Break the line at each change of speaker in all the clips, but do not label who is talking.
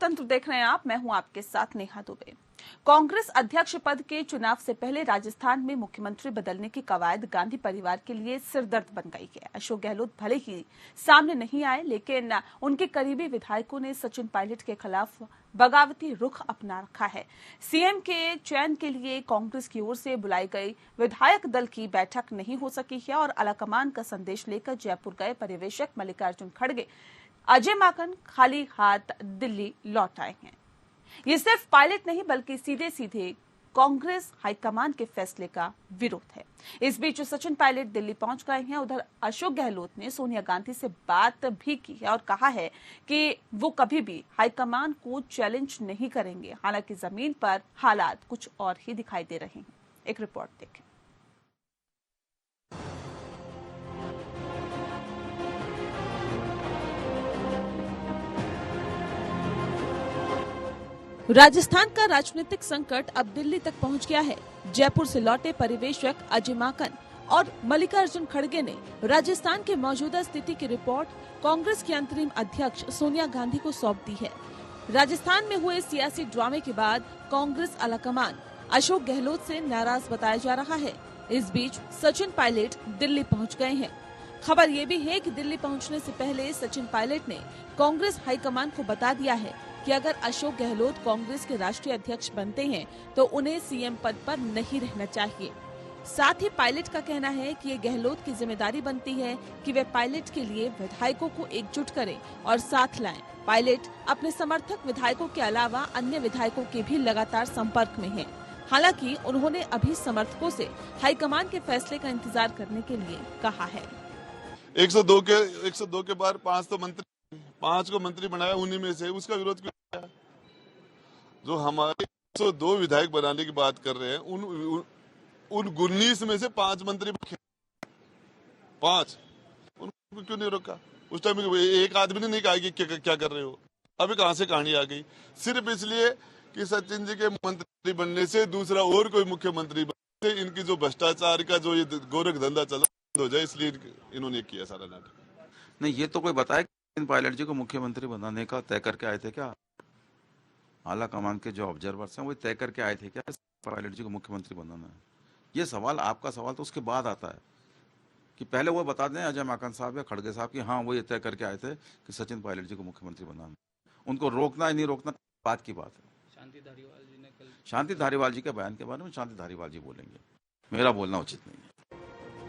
स्वतंत्र देख रहे हैं आप, मैं हूं आपके साथ नेहा दुबे। कांग्रेस अध्यक्ष पद के चुनाव से पहले राजस्थान में मुख्यमंत्री बदलने की कवायद गांधी परिवार के लिए सिरदर्द बन गई है। अशोक गहलोत भले ही सामने नहीं आए, लेकिन उनके करीबी विधायकों ने सचिन पायलट के खिलाफ बगावती रुख अपना रखा है। सीएम के चयन के लिए कांग्रेस की ओर से बुलाई गई विधायक दल की बैठक नहीं हो सकी है और आलाकमान का संदेश लेकर जयपुर गए पर्यवेक्षक मल्लिकार्जुन खड़गे अजय माकन खाली हाथ दिल्ली लौट आए हैं। ये सिर्फ पायलट नहीं बल्कि सीधे सीधे कांग्रेस हाईकमान के फैसले का विरोध है। इस बीच सचिन पायलट दिल्ली पहुंच गए हैं। उधर अशोक गहलोत ने सोनिया गांधी से बात भी की है और कहा है कि वो कभी भी हाईकमान को चैलेंज नहीं करेंगे। हालांकि जमीन पर हालात कुछ और ही दिखाई दे रहे हैं। एक रिपोर्ट देखें। राजस्थान का राजनीतिक संकट अब दिल्ली तक पहुंच गया है। जयपुर से लौटे पर्यवेक्षक अजय माकन और मल्लिकार्जुन खड़गे ने राजस्थान के मौजूदा स्थिति की रिपोर्ट कांग्रेस की अंतरिम अध्यक्ष सोनिया गांधी को सौंप दी है। राजस्थान में हुए सियासी ड्रामे के बाद कांग्रेस आलाकमान अशोक गहलोत से नाराज बताया जा रहा है। इस बीच सचिन पायलट दिल्ली पहुँच गए हैं। खबर ये भी है कि दिल्ली पहुंचने से पहले सचिन पायलट ने कांग्रेस हाईकमान को बता दिया है कि अगर अशोक गहलोत कांग्रेस के राष्ट्रीय अध्यक्ष बनते हैं तो उन्हें सीएम पद पर नहीं रहना चाहिए। साथ ही पायलट का कहना है कि ये गहलोत की जिम्मेदारी बनती है कि वे पायलट के लिए विधायकों को एकजुट करें और साथ लाएं। पायलट अपने समर्थक विधायकों के अलावा अन्य विधायकों के भी लगातार संपर्क में हैं। हालांकि उन्होंने अभी समर्थकों से हाईकमान के फैसले का इंतजार करने के लिए कहा है।
102 के बाद 5 को मंत्री बनाया, उन्हीं में से उसका विरोध क्यों किया? जो हमारे 102 विधायक बनाने की बात कर रहे हैं, उन 19 में से 5 मंत्री 5 उनको क्यों नहीं रोका? उस टाइम एक आदमी ने नहीं कहा कि क्या कर रहे हो। अभी कहां से कहानी आ गई? सिर्फ इसलिए कि सचिन जी के मंत्री बनने से दूसरा और कोई मुख्यमंत्री बनने से इनकी जो भ्रष्टाचार का जो ये गोरख धंधा चल हो जाए, इसलिए इन्होंने किया सारा नाटक।
नहीं, ये तो कोई बताए पायलट जी को मुख्यमंत्री बनाने का तय करके आए थे क्या? आला कमान के जो ऑब्जर्वर्स हैं वो तय करके आए थे क्या पायलट जी को मुख्यमंत्री बनाना है? ये सवाल, आपका सवाल तो उसके बाद आता है कि पहले वो बता दें अजय माकन साहब या खड़गे साहब कि हाँ वो ये तय करके आए थे कि सचिन पायलट जी को मुख्यमंत्री बनाना। उनको रोकना या नहीं रोकना बात की बात है। शांति धारीवाल जी के बयान के बारे में शांति धारीवाल जी बोलेंगे, मेरा बोलना उचित नहीं है।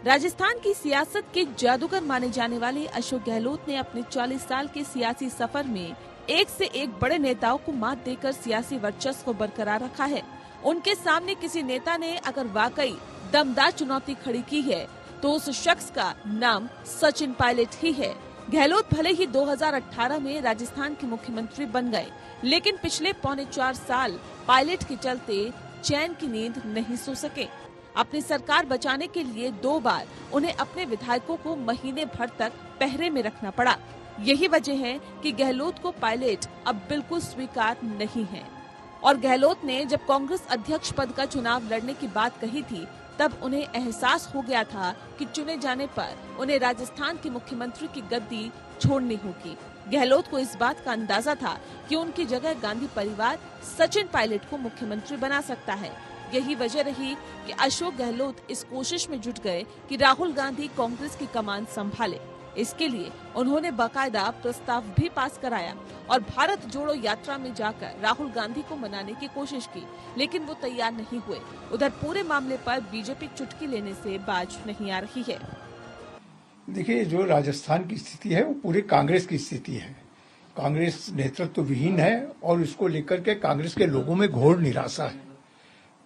राजस्थान की सियासत के जादूगर माने जाने वाले अशोक गहलोत ने अपने 40 साल के सियासी सफर में एक से एक बड़े नेताओं को मात देकर सियासी वर्चस्व को बरकरार रखा है। उनके सामने किसी नेता ने अगर वाकई दमदार चुनौती खड़ी की है तो उस शख्स का नाम सचिन पायलट ही है। गहलोत भले ही 2018 में राजस्थान के मुख्यमंत्री बन गए, लेकिन पिछले 4.25 साल पायलट के चलते चैन की नींद नहीं सो सके। अपनी सरकार बचाने के लिए 2 बार उन्हें अपने विधायकों को महीने भर तक पहरे में रखना पड़ा। यही वजह है कि गहलोत को पायलट अब बिल्कुल स्वीकार नहीं है। और गहलोत ने जब कांग्रेस अध्यक्ष पद का चुनाव लड़ने की बात कही थी, तब उन्हें एहसास हो गया था कि चुने जाने पर उन्हें राजस्थान के मुख्यमंत्री की गद्दी छोड़नी होगी। गहलोत को इस बात का अंदाजा था कि उनकी जगह गांधी परिवार सचिन पायलट को मुख्यमंत्री बना सकता है। यही वजह रही कि अशोक गहलोत इस कोशिश में जुट गए कि राहुल गांधी कांग्रेस की कमान संभाले। इसके लिए उन्होंने बाकायदा प्रस्ताव भी पास कराया और भारत जोड़ो यात्रा में जाकर राहुल गांधी को मनाने की कोशिश की, लेकिन वो तैयार नहीं हुए। उधर पूरे मामले पर बीजेपी चुटकी लेने से बाज नहीं आ रही है।
देखिए, जो राजस्थान की स्थिति है वो पूरे कांग्रेस की स्थिति है। कांग्रेस नेतृत्व विहीन है और इसको लेकर के कांग्रेस के लोगों में घोर निराशा है,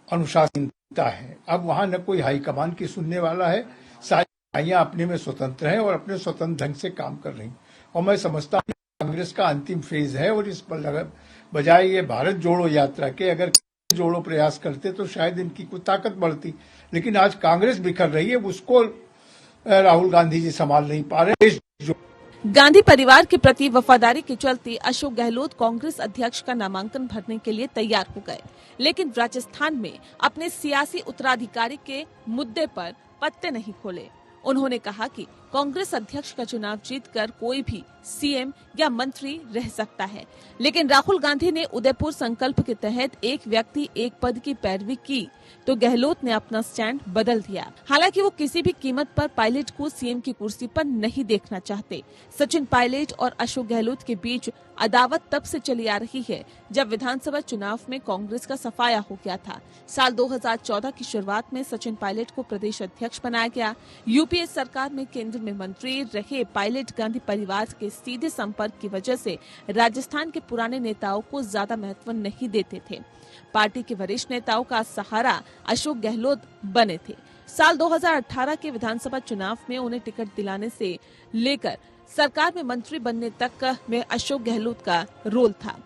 अनुशासनहीनता है। अब वहां न कोई हाईकमान की सुनने वाला है, सारी इकाइयां अपने में स्वतंत्र हैं और अपने स्वतंत्र ढंग से काम कर रही। और मैं समझता हूँ कांग्रेस का अंतिम फेज है और इस पर बजाय ये भारत जोड़ो यात्रा के अगर जोड़ो प्रयास करते तो शायद इनकी कुछ ताकत बढ़ती। लेकिन आज कांग्रेस बिखर रही है, उसको राहुल गांधी जी संभाल नहीं पा रहे।
गांधी परिवार के प्रति वफादारी के चलते अशोक गहलोत कांग्रेस अध्यक्ष का नामांकन भरने के लिए तैयार हो गए, लेकिन राजस्थान में अपने सियासी उत्तराधिकारी के मुद्दे पर पत्ते नहीं खोले। उन्होंने कहा कि कांग्रेस अध्यक्ष का चुनाव जीतकर कोई भी सीएम या मंत्री रह सकता है, लेकिन राहुल गांधी ने उदयपुर संकल्प के तहत एक व्यक्ति एक पद की पैरवी की तो गहलोत ने अपना स्टैंड बदल दिया। हालांकि वो किसी भी कीमत पर पायलट को सीएम की कुर्सी पर नहीं देखना चाहते। सचिन पायलट और अशोक गहलोत के बीच अदावत तब से चली आ रही है जब विधानसभा चुनाव में कांग्रेस का सफाया हो गया था। साल 2014 की शुरुआत में सचिन पायलट को प्रदेश अध्यक्ष बनाया गया। यूपीए सरकार में केंद्र में मंत्री रहे पायलट गांधी परिवार के सीधे संपर्क की वजह से राजस्थान के पुराने नेताओं को ज्यादा महत्व नहीं देते थे। पार्टी के वरिष्ठ नेताओं का सहारा अशोक गहलोत बने थे। साल 2018 के विधानसभा चुनाव में उन्हें टिकट दिलाने से लेकर सरकार में मंत्री बनने तक में अशोक गहलोत का रोल था।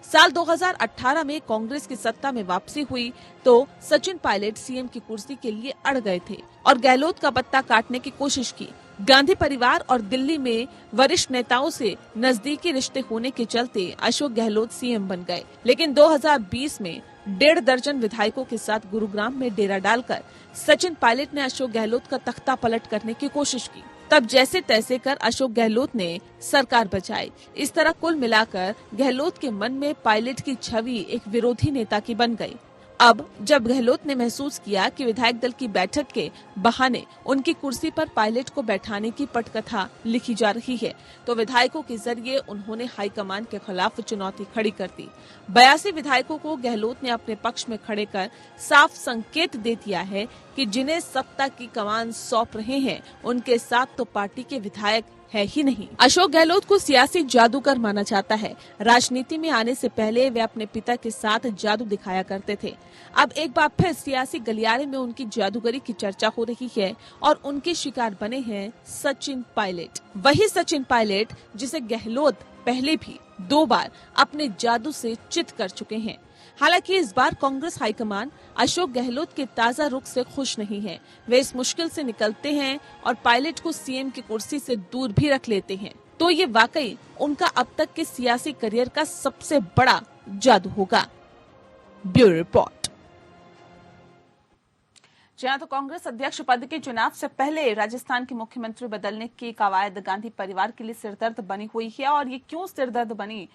साल 2018 में कांग्रेस की सत्ता में वापसी हुई तो सचिन पायलट सीएम की कुर्सी के लिए अड़ गए थे और गहलोत का पत्ता काटने की कोशिश की। गांधी परिवार और दिल्ली में वरिष्ठ नेताओं से नजदीकी रिश्ते होने के चलते अशोक गहलोत सीएम बन गए, लेकिन 2020 में 1.5 दर्जन विधायकों के साथ गुरुग्राम में डेरा डालकर सचिन पायलट ने अशोक गहलोत का तख्ता पलट करने की कोशिश की। तब जैसे तैसे कर अशोक गहलोत ने सरकार बचाई। इस तरह कुल मिलाकर गहलोत के मन में पायलट की छवि एक विरोधी नेता की बन गई। अब जब गहलोत ने महसूस किया कि विधायक दल की बैठक के बहाने उनकी कुर्सी पर पायलट को बैठाने की पटकथा लिखी जा रही है, तो विधायकों के जरिए उन्होंने हाईकमान के खिलाफ चुनौती खड़ी कर दी। 82 विधायकों को गहलोत ने अपने पक्ष में खड़े कर साफ संकेत दे दिया है कि जिन्हें सत्ता की कमान सौंप रहे हैं उनके साथ तो पार्टी के विधायक है ही नहीं। अशोक गहलोत को सियासी जादूगर माना जाता है। राजनीति में आने से पहले वे अपने पिता के साथ जादू दिखाया करते थे। अब एक बार फिर सियासी गलियारे में उनकी जादूगरी की चर्चा हो रही है और उनके शिकार बने हैं सचिन पायलट। वही सचिन पायलट जिसे गहलोत पहले भी 2 बार अपने जादू से चित कर चुके हैं। हालांकि इस बार कांग्रेस हाईकमान अशोक गहलोत के ताजा रुख से खुश नहीं है। वे इस मुश्किल से निकलते हैं और पायलट को सीएम की कुर्सी से दूर भी रख लेते हैं, तो ये वाकई उनका अब तक के सियासी करियर का सबसे बड़ा जादू होगा। Bureau report. जहाँ तो कांग्रेस अध्यक्ष पद के चुनाव से पहले राजस्थान के मुख्यमंत्री बदलने की कवायद गांधी परिवार के लिए सिरदर्द बनी हुई है, और ये क्यों सिरदर्द बनी,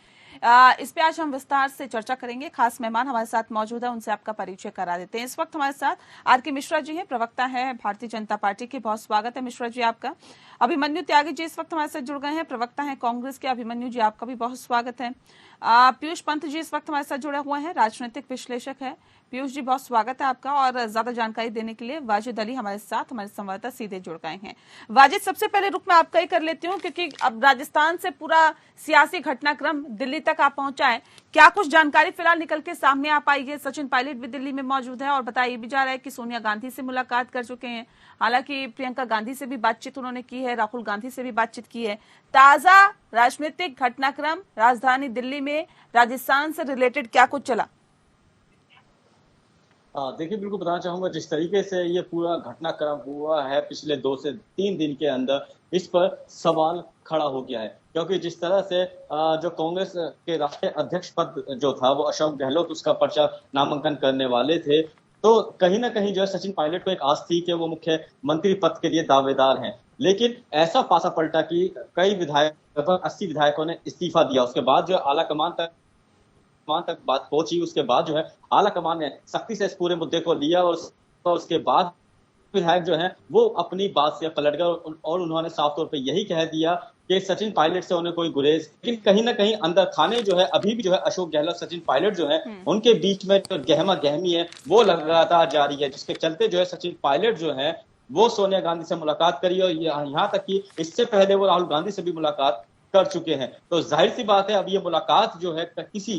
इस पे आज हम विस्तार से चर्चा करेंगे। खास मेहमान हमारे साथ मौजूद है, उनसे आपका परिचय करा देते हैं। इस वक्त हमारे साथ आर.के. मिश्रा जी हैं, प्रवक्ता है भारतीय जनता पार्टी के। बहुत स्वागत है मिश्रा जी आपका। अभिमन्यु त्यागी जी इस वक्त हमारे साथ जुड़ गए हैं, प्रवक्ता है कांग्रेस के। अभिमन्यु जी आपका भी बहुत स्वागत है। पीयूष पंत जी इस वक्त हमारे साथ जुड़े हुए हैं, राजनीतिक विश्लेषक है। पीयूष जी बहुत स्वागत है आपका। और ज्यादा जानकारी देने के लिए वाजिद अली हमारे साथ, हमारे संवाददाता सीधे जुड़ गए हैं। वाजिद, सबसे पहले रुख मैं आपका ही कर लेती हूँ, क्योंकि अब राजस्थान से पूरा सियासी घटनाक्रम दिल्ली तक आ पहुंचा है। क्या कुछ जानकारी फिलहाल निकल के सामने आ पाई है? सचिन पायलट भी दिल्ली में मौजूद है और बताया भी जा रहा है कि सोनिया गांधी से मुलाकात कर चुके हैं। हालांकि प्रियंका गांधी से भी बातचीत उन्होंने की है, राहुल गांधी से भी बातचीत की है। ताजा राजनीतिक घटनाक्रम राजधानी दिल्ली में राजस्थान से रिलेटेड क्या कुछ चला?
देखिए, बिल्कुल बताना चाहूंगा, जिस तरीके से ये पूरा घटनाक्रम हुआ है पिछले 2 से 3 दिन के अंदर, इस पर सवाल खड़ा हो गया है। क्योंकि जिस तरह से जो कांग्रेस के राष्ट्रीय अध्यक्ष पद जो था वो अशोक गहलोत उसका पर्चा नामांकन करने वाले थे, तो कहीं ना कहीं जो है सचिन पायलट को एक आस थी कि वो मुख्यमंत्री पद के लिए दावेदार हैं। लेकिन ऐसा पासा पलटा कि कई विधायक, लगभग 80 विधायकों ने इस्तीफा दिया। उसके बाद जो आला कमान तक बात पहुंची, उसके बाद जो है आला कमान ने सख्ती से इस पूरे मुद्दे को लिया और उसके बाद विधायक जो है वो अपनी बात से पलट गए और उन्होंने साफ तौर पे यही कह दिया कि सचिन पायलट से उन्हें कोई गुरेज। लेकिन कहीं ना कहीं अंदर खाने जो है अभी भी जो है अशोक गहलोत सचिन पायलट जो है उनके बीच में जो गहमा गहमी है वो लगातार जारी है, जिसके चलते जो है सचिन पायलट जो है वो सोनिया गांधी से मुलाकात करी और यहाँ तक कि इससे पहले वो राहुल गांधी से भी मुलाकात कर चुके हैं। तो जाहिर सी बात है अब ये मुलाकात जो है किसी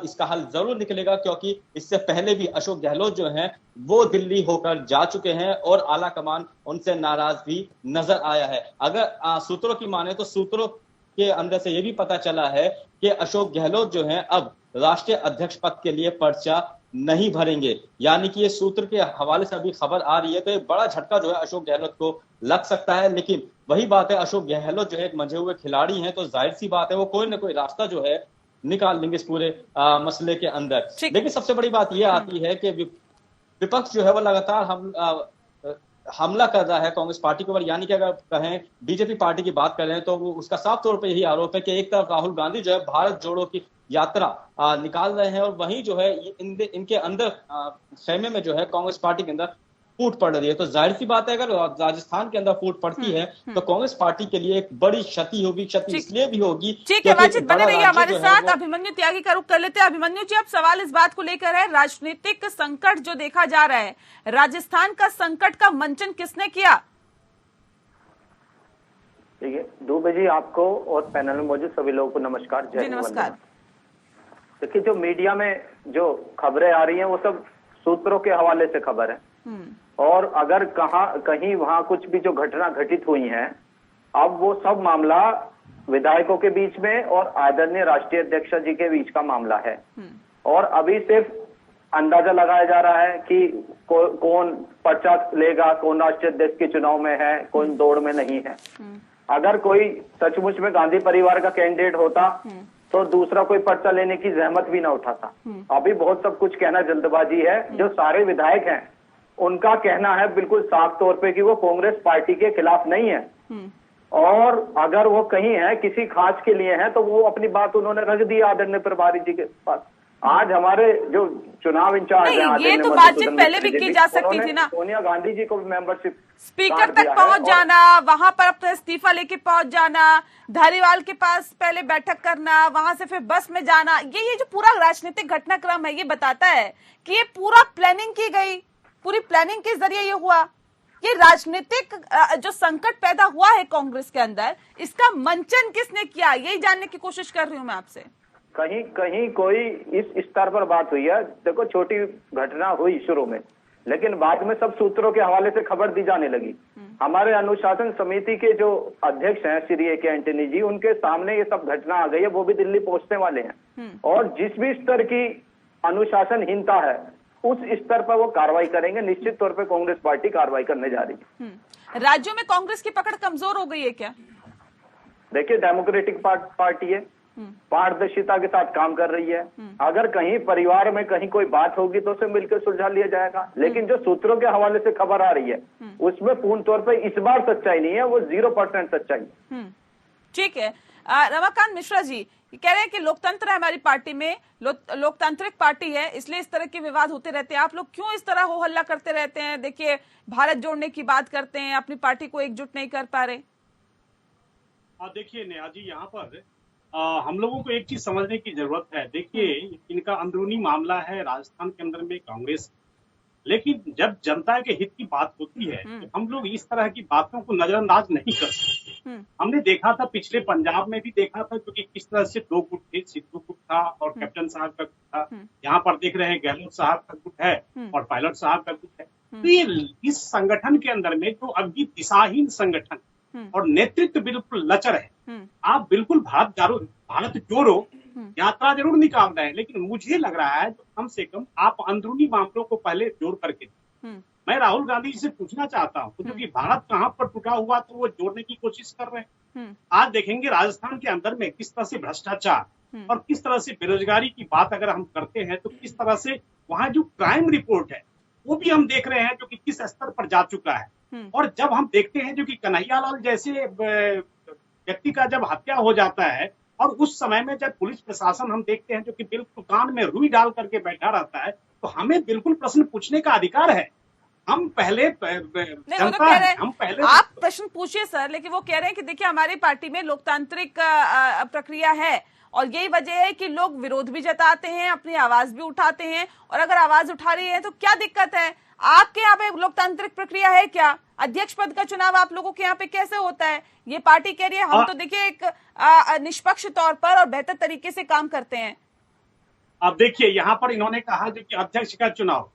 इसका हल जरूर निकलेगा, क्योंकि इससे पहले भी अशोक गहलोत जो हैं वो दिल्ली होकर जा चुके हैं और आला कमान उनसे नाराज भी नजर आया है। अगर सूत्रों की माने तो सूत्रों के अंदर से ये भी पता चला है कि अशोक गहलोत जो हैं अब राष्ट्रीय अध्यक्ष पद के लिए पर्चा नहीं भरेंगे। यानी कि ये सूत्र के हवाले से अभी खबर आ रही है, तो एक बड़ा झटका जो है अशोक गहलोत को लग सकता है। लेकिन वही बात है, अशोक गहलोत जो है एक मंझे हुए खिलाड़ी हैं, तो जाहिर सी बात है वो कोई ना कोई रास्ता जो है निकाल लेंगे इस पूरे मसले के अंदर। लेकिन सबसे बड़ी बात यह आती है कि विपक्ष जो है वो लगातार हमला कर रहा है कांग्रेस पार्टी के ऊपर, यानी कि अगर कहें बीजेपी पार्टी की बात कर रहे हैं तो वो उसका साफ तौर पर यही आरोप है कि एक तरफ राहुल गांधी जो है भारत जोड़ो की यात्रा निकाल रहे हैं और वहीं जो है इनके अंदर खेमे में जो है कांग्रेस पार्टी के अंदर फूट पड़ रही है। तो जाहिर सी बात है अगर राजस्थान के अंदर फूट पड़ती है तो कांग्रेस पार्टी के लिए एक बड़ी क्षति होगी। क्षति इसलिए भी होगी,
ठीक है, बातचीत बने रही हमारे साथ। अभिमन्यु त्यागी का रुख कर लेते हैं। अभिमन्यु जी, अब सवाल इस बात को लेकर है, राजनीतिक संकट जो देखा जा रहा है, राजस्थान का संकट का मंचन किसने किया?
देखिए दुबे जी, आपको और पैनल में मौजूद सभी लोगों को नमस्कार।
जी नमस्कार।
देखिए जो मीडिया में जो खबरें आ रही हैं वो सब सूत्रों के हवाले से खबर है, और अगर कहीं वहां कुछ भी जो घटना घटित हुई है, अब वो सब मामला विधायकों के बीच में और आदरणीय राष्ट्रीय अध्यक्ष जी के बीच का मामला है। और अभी सिर्फ अंदाजा लगाया जा रहा है कि कौन पर्चा लेगा, कौन राष्ट्रीय अध्यक्ष के चुनाव में है, कौन दौड़ में नहीं है। अगर कोई सचमुच में गांधी परिवार का कैंडिडेट होता तो दूसरा कोई पर्चा लेने की जहमत भी ना उठाता। अभी बहुत सब कुछ कहना जल्दबाजी है। जो सारे विधायक हैं उनका कहना है बिल्कुल साफ तौर पे कि वो कांग्रेस पार्टी के खिलाफ नहीं है, और अगर वो कहीं है किसी खास के लिए है तो वो अपनी बात उन्होंने रख दी आदरणीय प्रभारी जी के पास। आज हमारे जो चुनाव इंचार्ज हैं,
ये तो बातचीत पहले भी की जा सकती थी ना।
सोनिया गांधी जी को मेंबरशिप
स्पीकर तक पहुंच जाना, वहां पर अपना इस्तीफा लेके पहुंच जाना, धारीवाल के पास पहले बैठक करना, वहां से फिर बस में जाना, ये जो पूरा राजनीतिक घटनाक्रम है ये बताता है कि ये पूरा प्लानिंग की गई, पूरी प्लानिंग के जरिए ये हुआ। ये राजनीतिक जो संकट पैदा हुआ है कांग्रेस के अंदर, इसका मंचन किसने किया, यही जानने की कोशिश कर रही हूँ मैं आपसे।
कहीं कोई इस स्तर पर बात हुई है। देखो छोटी घटना हुई शुरू में, लेकिन बाद में सब सूत्रों के हवाले से खबर दी जाने लगी। हमारे अनुशासन समिति के जो अध्यक्ष हैं श्री ए के एंटनी जी, उनके सामने ये सब घटना आ गई है। वो भी दिल्ली पहुंचने वाले हैं, और जिस भी स्तर की अनुशासनहीनता है उस स्तर पर वो कार्रवाई करेंगे। निश्चित तौर पर कांग्रेस पार्टी कार्रवाई करने जा रही है।
राज्यों में कांग्रेस की पकड़ कमजोर हो गई है क्या?
देखिए डेमोक्रेटिक पार्टी है, पारदर्शिता के साथ काम कर रही है। अगर कहीं परिवार में कहीं कोई बात होगी तो उसे मिलकर सुलझा लिया जाएगा, लेकिन जो सूत्रों के हवाले से खबर आ रही है उसमें पूर्ण तौर पर इस बार सच्चाई नहीं है, वो 0% सच्चाई।
ठीक है, रमाकांत मिश्रा जी कह रहे हैं कि लोकतंत्र है हमारी पार्टी में, लोकतांत्रिक पार्टी है, इसलिए इस तरह के विवाद होते रहते हैं। आप लोग क्यों इस तरह हो हल्ला करते रहते हैं? देखिए भारत जोड़ने की बात करते हैं, अपनी पार्टी को एकजुट नहीं कर पा रहे।
देखिए नेहा जी, यहाँ पर हम लोगों को एक चीज समझने की जरूरत है। देखिए इनका अंदरूनी मामला है राजस्थान के अंदर में कांग्रेस, लेकिन जब जनता के हित की बात होती है तो हम लोग इस तरह की बातों को नजरअंदाज नहीं कर सकते। हमने देखा था पिछले पंजाब में भी देखा था, क्योंकि किस तरह से दो गुट थे, सिद्धू गुट था और कैप्टन साहब का गुट था। यहाँ पर देख रहे हैं गहलोत साहब का गुट है और पायलट साहब का गुट है। तो ये इस संगठन के अंदर में जो अभी दिशाहीन संगठन और नेतृत्व बिल्कुल लचर है। आप बिल्कुल भारत जोड़ो यात्रा जरूर निकाल रहे हैं, लेकिन मुझे लग रहा है तो कम से कम आप अंदरूनी मामलों को पहले जोड़ करके। मैं राहुल गांधी जी से पूछना चाहता हूँ, क्योंकि भारत कहाँ पर टूटा हुआ तो वो जोड़ने की कोशिश कर रहे हैं। आज देखेंगे राजस्थान के अंदर में किस तरह से भ्रष्टाचार और किस तरह से बेरोजगारी की बात अगर हम करते हैं तो किस तरह से वहाँ जो क्राइम रिपोर्ट है वो भी हम देख रहे हैं जो कि किस स्तर पर जा चुका है। और जब हम देखते हैं जो कि कन्हैयालाल जैसे व्यक्ति का जब हत्या हो जाता है और उस समय में जब पुलिस प्रशासन हम देखते हैं जो कि बिल्कुल कान में रुई डाल करके बैठा रहता है, तो हमें बिल्कुल प्रश्न पूछने का अधिकार है। हम पहले जनता है, हम पहले
आप प्रश्न पूछिए सर, लेकिन वो कह रहे हैं कि देखिए हमारी पार्टी में लोकतांत्रिक प्रक्रिया है और यही वजह है कि लोग विरोध भी जताते हैं, अपनी आवाज भी उठाते हैं, और अगर आवाज उठा रही है तो क्या दिक्कत है? आपके यहाँ पे लोकतांत्रिक प्रक्रिया है क्या? अध्यक्ष पद का चुनाव आप लोगों के यहाँ पे कैसे होता है? ये पार्टी कह रही है हम तो देखिए एक निष्पक्ष तौर पर और बेहतर तरीके से काम करते हैं।
अब देखिए यहाँ पर इन्होंने कहा जो कि अध्यक्ष का चुनाव,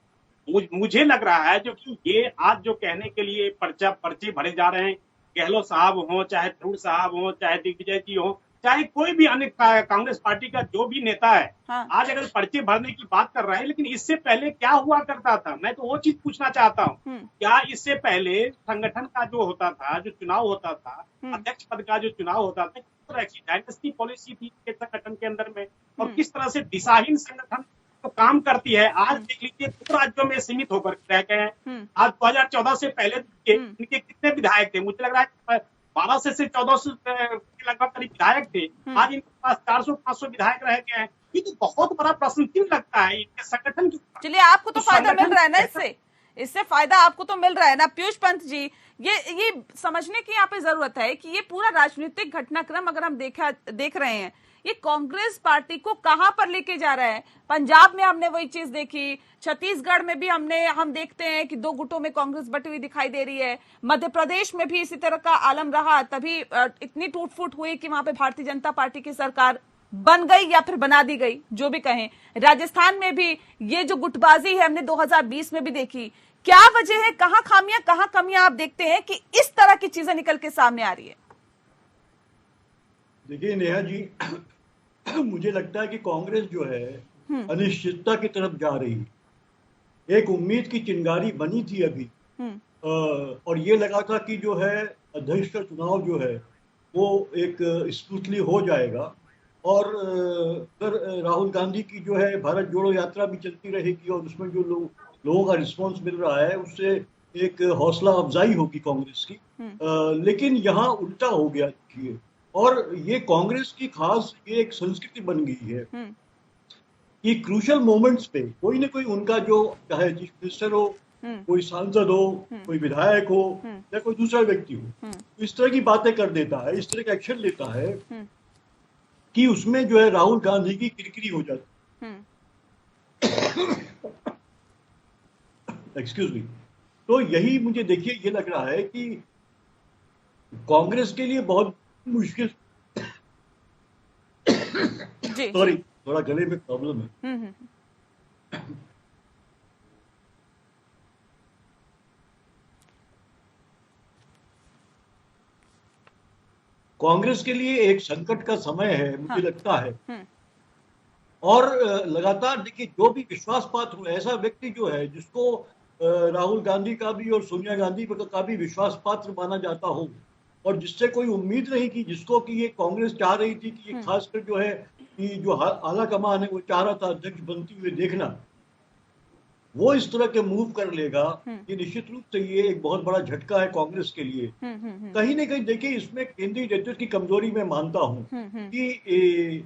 मुझे लग रहा है जो कि ये आज जो कहने के लिए पर्चे भरे जा रहे हैं, गहलोत साहब हो, चाहे ध्रुव साहब हो, चाहे दिग्विजय जी हो, चाहे कोई भी अन्य कांग्रेस पार्टी का जो भी नेता है, आज अगर पर्चे भरने की बात कर रहे हैं, लेकिन इससे पहले क्या हुआ करता था? मैं तो वो चीज पूछना चाहता हूँ, क्या इससे पहले संगठन का जो होता था, जो चुनाव होता था, अध्यक्ष पद का जो चुनाव होता था, किस तरह की डायनेस्टी पॉलिसी थी संगठन के अंदर में, और किस तरह से दिशाहीन संगठन तो काम करती है। आज देख लीजिए 2 राज्यों में सीमित होकर रह गए हैं। आज 2014 से पहले इनके कितने विधायक थे, मुझे लग रहा है 1200 से 1400 के लगभग करीब विधायक थे। आज इनके पास 400-500 विधायक रह गए हैं। ये तो बहुत बड़ा प्रश्न क्यों लगता है इनके संगठन की।
चलिए, आपको तो फायदा मिल रहा है ना इससे फायदा आपको तो मिल रहा है ना। पीयूष पंत जी, ये समझने की यहाँ पे जरूरत है कि ये पूरा राजनीतिक घटनाक्रम अगर हम देख रहे हैं, ये कांग्रेस पार्टी को कहां पर लेके जा रहा है। पंजाब में हमने वही चीज देखी, छत्तीसगढ़ में भी हम देखते हैं कि 2 गुटों में कांग्रेस बटी हुई दिखाई दे रही है। मध्य प्रदेश में भी इसी तरह का आलम रहा, तभी इतनी टूट फूट हुई कि वहां पे भारतीय जनता पार्टी की सरकार बन गई या फिर बना दी गई, जो भी कहें। राजस्थान में भी ये जो गुटबाजी है हमने 2020 में भी देखी। क्या वजह है, कहां खामियां कहां कमियां आप देखते हैं कि इस तरह की चीजें निकल के सामने आ रही है?
देखिए नेहा जी, मुझे लगता है कि कांग्रेस जो है अनिश्चितता की तरफ जा रही है। एक उम्मीद की चिंगारी बनी थी अभी, और ये लगा था कि जो है अध्यक्ष का चुनाव जो है वो एक स्मूथली हो जाएगा, और अगर राहुल गांधी की जो है भारत जोड़ो यात्रा भी चलती रहेगी और उसमें जो लोगों का रिस्पांस मिल रहा है उससे एक हौसला अफजाई होगी कांग्रेस की। लेकिन यहाँ उल्टा हो गया देखिए, और ये कांग्रेस की खास ये एक संस्कृति बन गई है कि क्रूशल मोमेंट्स पे कोई ना कोई उनका जो चाहे चीफ मिनिस्टर हो, कोई सांसद हो, कोई विधायक हो या कोई दूसरा व्यक्ति हो, इस तरह की बातें कर देता है, इस तरह का एक्शन लेता है कि उसमें जो है राहुल गांधी की किरकिरी हो जाती है। Excuse me. तो यही मुझे देखिए ये लग रहा है कि कांग्रेस के लिए बहुत मुश्किल सॉरी, थोड़ा गले में प्रॉब्लम है। कांग्रेस के लिए एक संकट का समय है मुझे लगता है। और लगातार देखिए, जो भी विश्वास पात्र ऐसा व्यक्ति जो है जिसको राहुल गांधी का भी और सोनिया गांधी का भी विश्वास पात्र माना जाता हो, और जिससे कोई उम्मीद नहीं की, जिसको कि ये कांग्रेस चाह रही थी कि ये खासकर जो है कि जो आला कमान है वो चाह रहा था अध्यक्ष बनते हुए देखना, वो इस तरह के मूव कर लेगा, ये निश्चित रूप से ये एक बहुत बड़ा झटका है कांग्रेस के लिए। कहीं ना कहीं देखिए, इसमें केंद्रीय नेतृत्व की कमजोरी मैं मानता हूं कि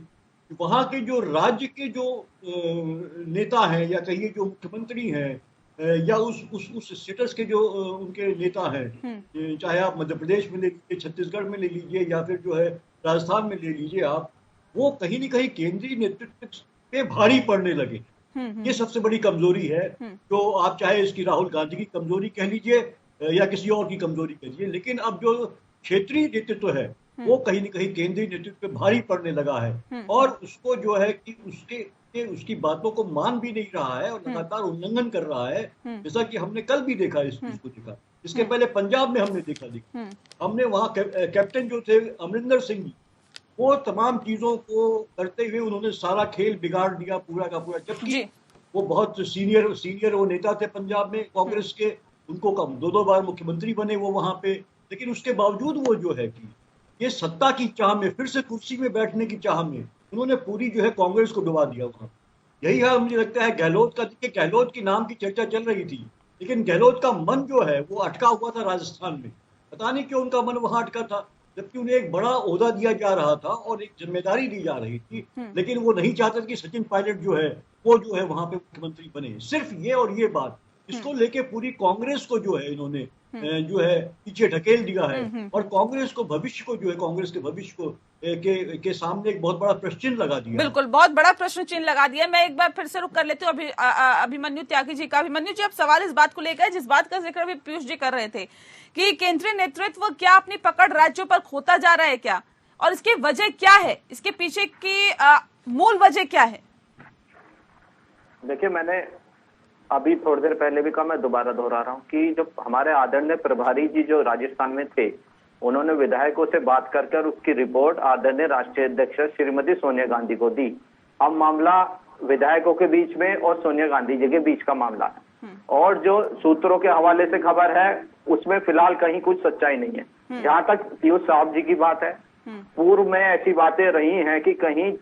वहां के जो राज्य के जो नेता हैं या कहिए जो मुख्यमंत्री हैं या उस स्टेटस के जो उनके नेता हैं, चाहे आप मध्य प्रदेश में ले लीजिए, छत्तीसगढ़ में ले लीजिए या फिर जो है राजस्थान में ले लीजिए आप, वो कहीं न कहीं केंद्रीय नेतृत्व पे भारी पड़ने लगे। ये सबसे बड़ी कमजोरी है, जो आप चाहे इसकी राहुल गांधी की कमजोरी कह लीजिए या किसी और की कमजोरी कह लीजिए, लेकिन अब जो क्षेत्रीय नेतृत्व है वो कहीं न कहीं केंद्रीय नेतृत्व पे भारी पड़ने लगा है, और उसको जो है कि उसकी बातों को मान भी नहीं रहा है और लगातार उल्लंघन कर रहा है, जैसा कि हमने कल भी देखा इस चीज को देखा। इसके पहले पंजाब में हमने देखा हमने वहाँ कैप्टन जो थे अमरिंदर सिंह जी, वो तमाम चीजों को करते हुए उन्होंने सारा खेल बिगाड़ दिया पूरा का पूरा, जबकि वो बहुत सीनियर वो नेता थे पंजाब में कांग्रेस के, उनको 2 बार मुख्यमंत्री बने वो वहां पे, लेकिन उसके बावजूद वो जो है कि ये सत्ता की चाह में, फिर से कुर्सी में बैठने की चाह में उन्होंने पूरी जो है कांग्रेस को डुबा दिया वहां। यही है मुझे लगता है गहलोत का। देखिए, गहलोत की नाम की चर्चा चल रही थी, लेकिन गहलोत का मन जो है वो अटका हुआ था राजस्थान में। पता नहीं क्यों उनका मन वहां अटका था, जबकि उन्हें एक बड़ा ओहदा दिया जा रहा था और एक जिम्मेदारी दी जा रही थी, लेकिन वो नहीं चाहते कि सचिन पायलट जो है वो जो है वहां पे मुख्यमंत्री बने। सिर्फ ये और ये बात, इसको लेके पूरी कांग्रेस को जो है इन्होंने जो है पीछे ढकेल दिया है, और कांग्रेस को भविष्य को जो है कांग्रेस के भविष्य को के सामने एक बहुत बड़ा प्रश्न चिन्ह लगा दिया।
बिल्कुल, बहुत बड़ा प्रश्न चिन्ह लगा दिया। मैं एक बार फिर से रुक कर लेती हूँ अभिमन्यु त्यागी जी का। अभिमन्यु जी, अब सवाल इस बात को लेकर, जिस बात का जिक्र अभी पीयूष जी कर रहे थे कि केंद्रीय नेतृत्व क्या अपनी पकड़ राज्यों पर खोता जा रहा है क्या, और इसकी वजह क्या है, इसके पीछे की मूल वजह क्या है?
देखिए, मैंने अभी थोड़ी देर पहले भी कहा, मैं दोबारा दोहरा रहा हूँ कि जो हमारे आदरणीय प्रभारी जी जो राजस्थान में थे, उन्होंने विधायकों से बात करके और उसकी रिपोर्ट आदरणीय राष्ट्रीय अध्यक्ष श्रीमती सोनिया गांधी को दी। अब मामला विधायकों के बीच में और सोनिया गांधी जी के बीच का मामला है, और जो सूत्रों के हवाले से खबर है उसमें फिलहाल कहीं कुछ सच्चाई नहीं है। जहां तक पीयूष साहब जी की बात है, पूर्व में ऐसी बातें रही हैं कि कहीं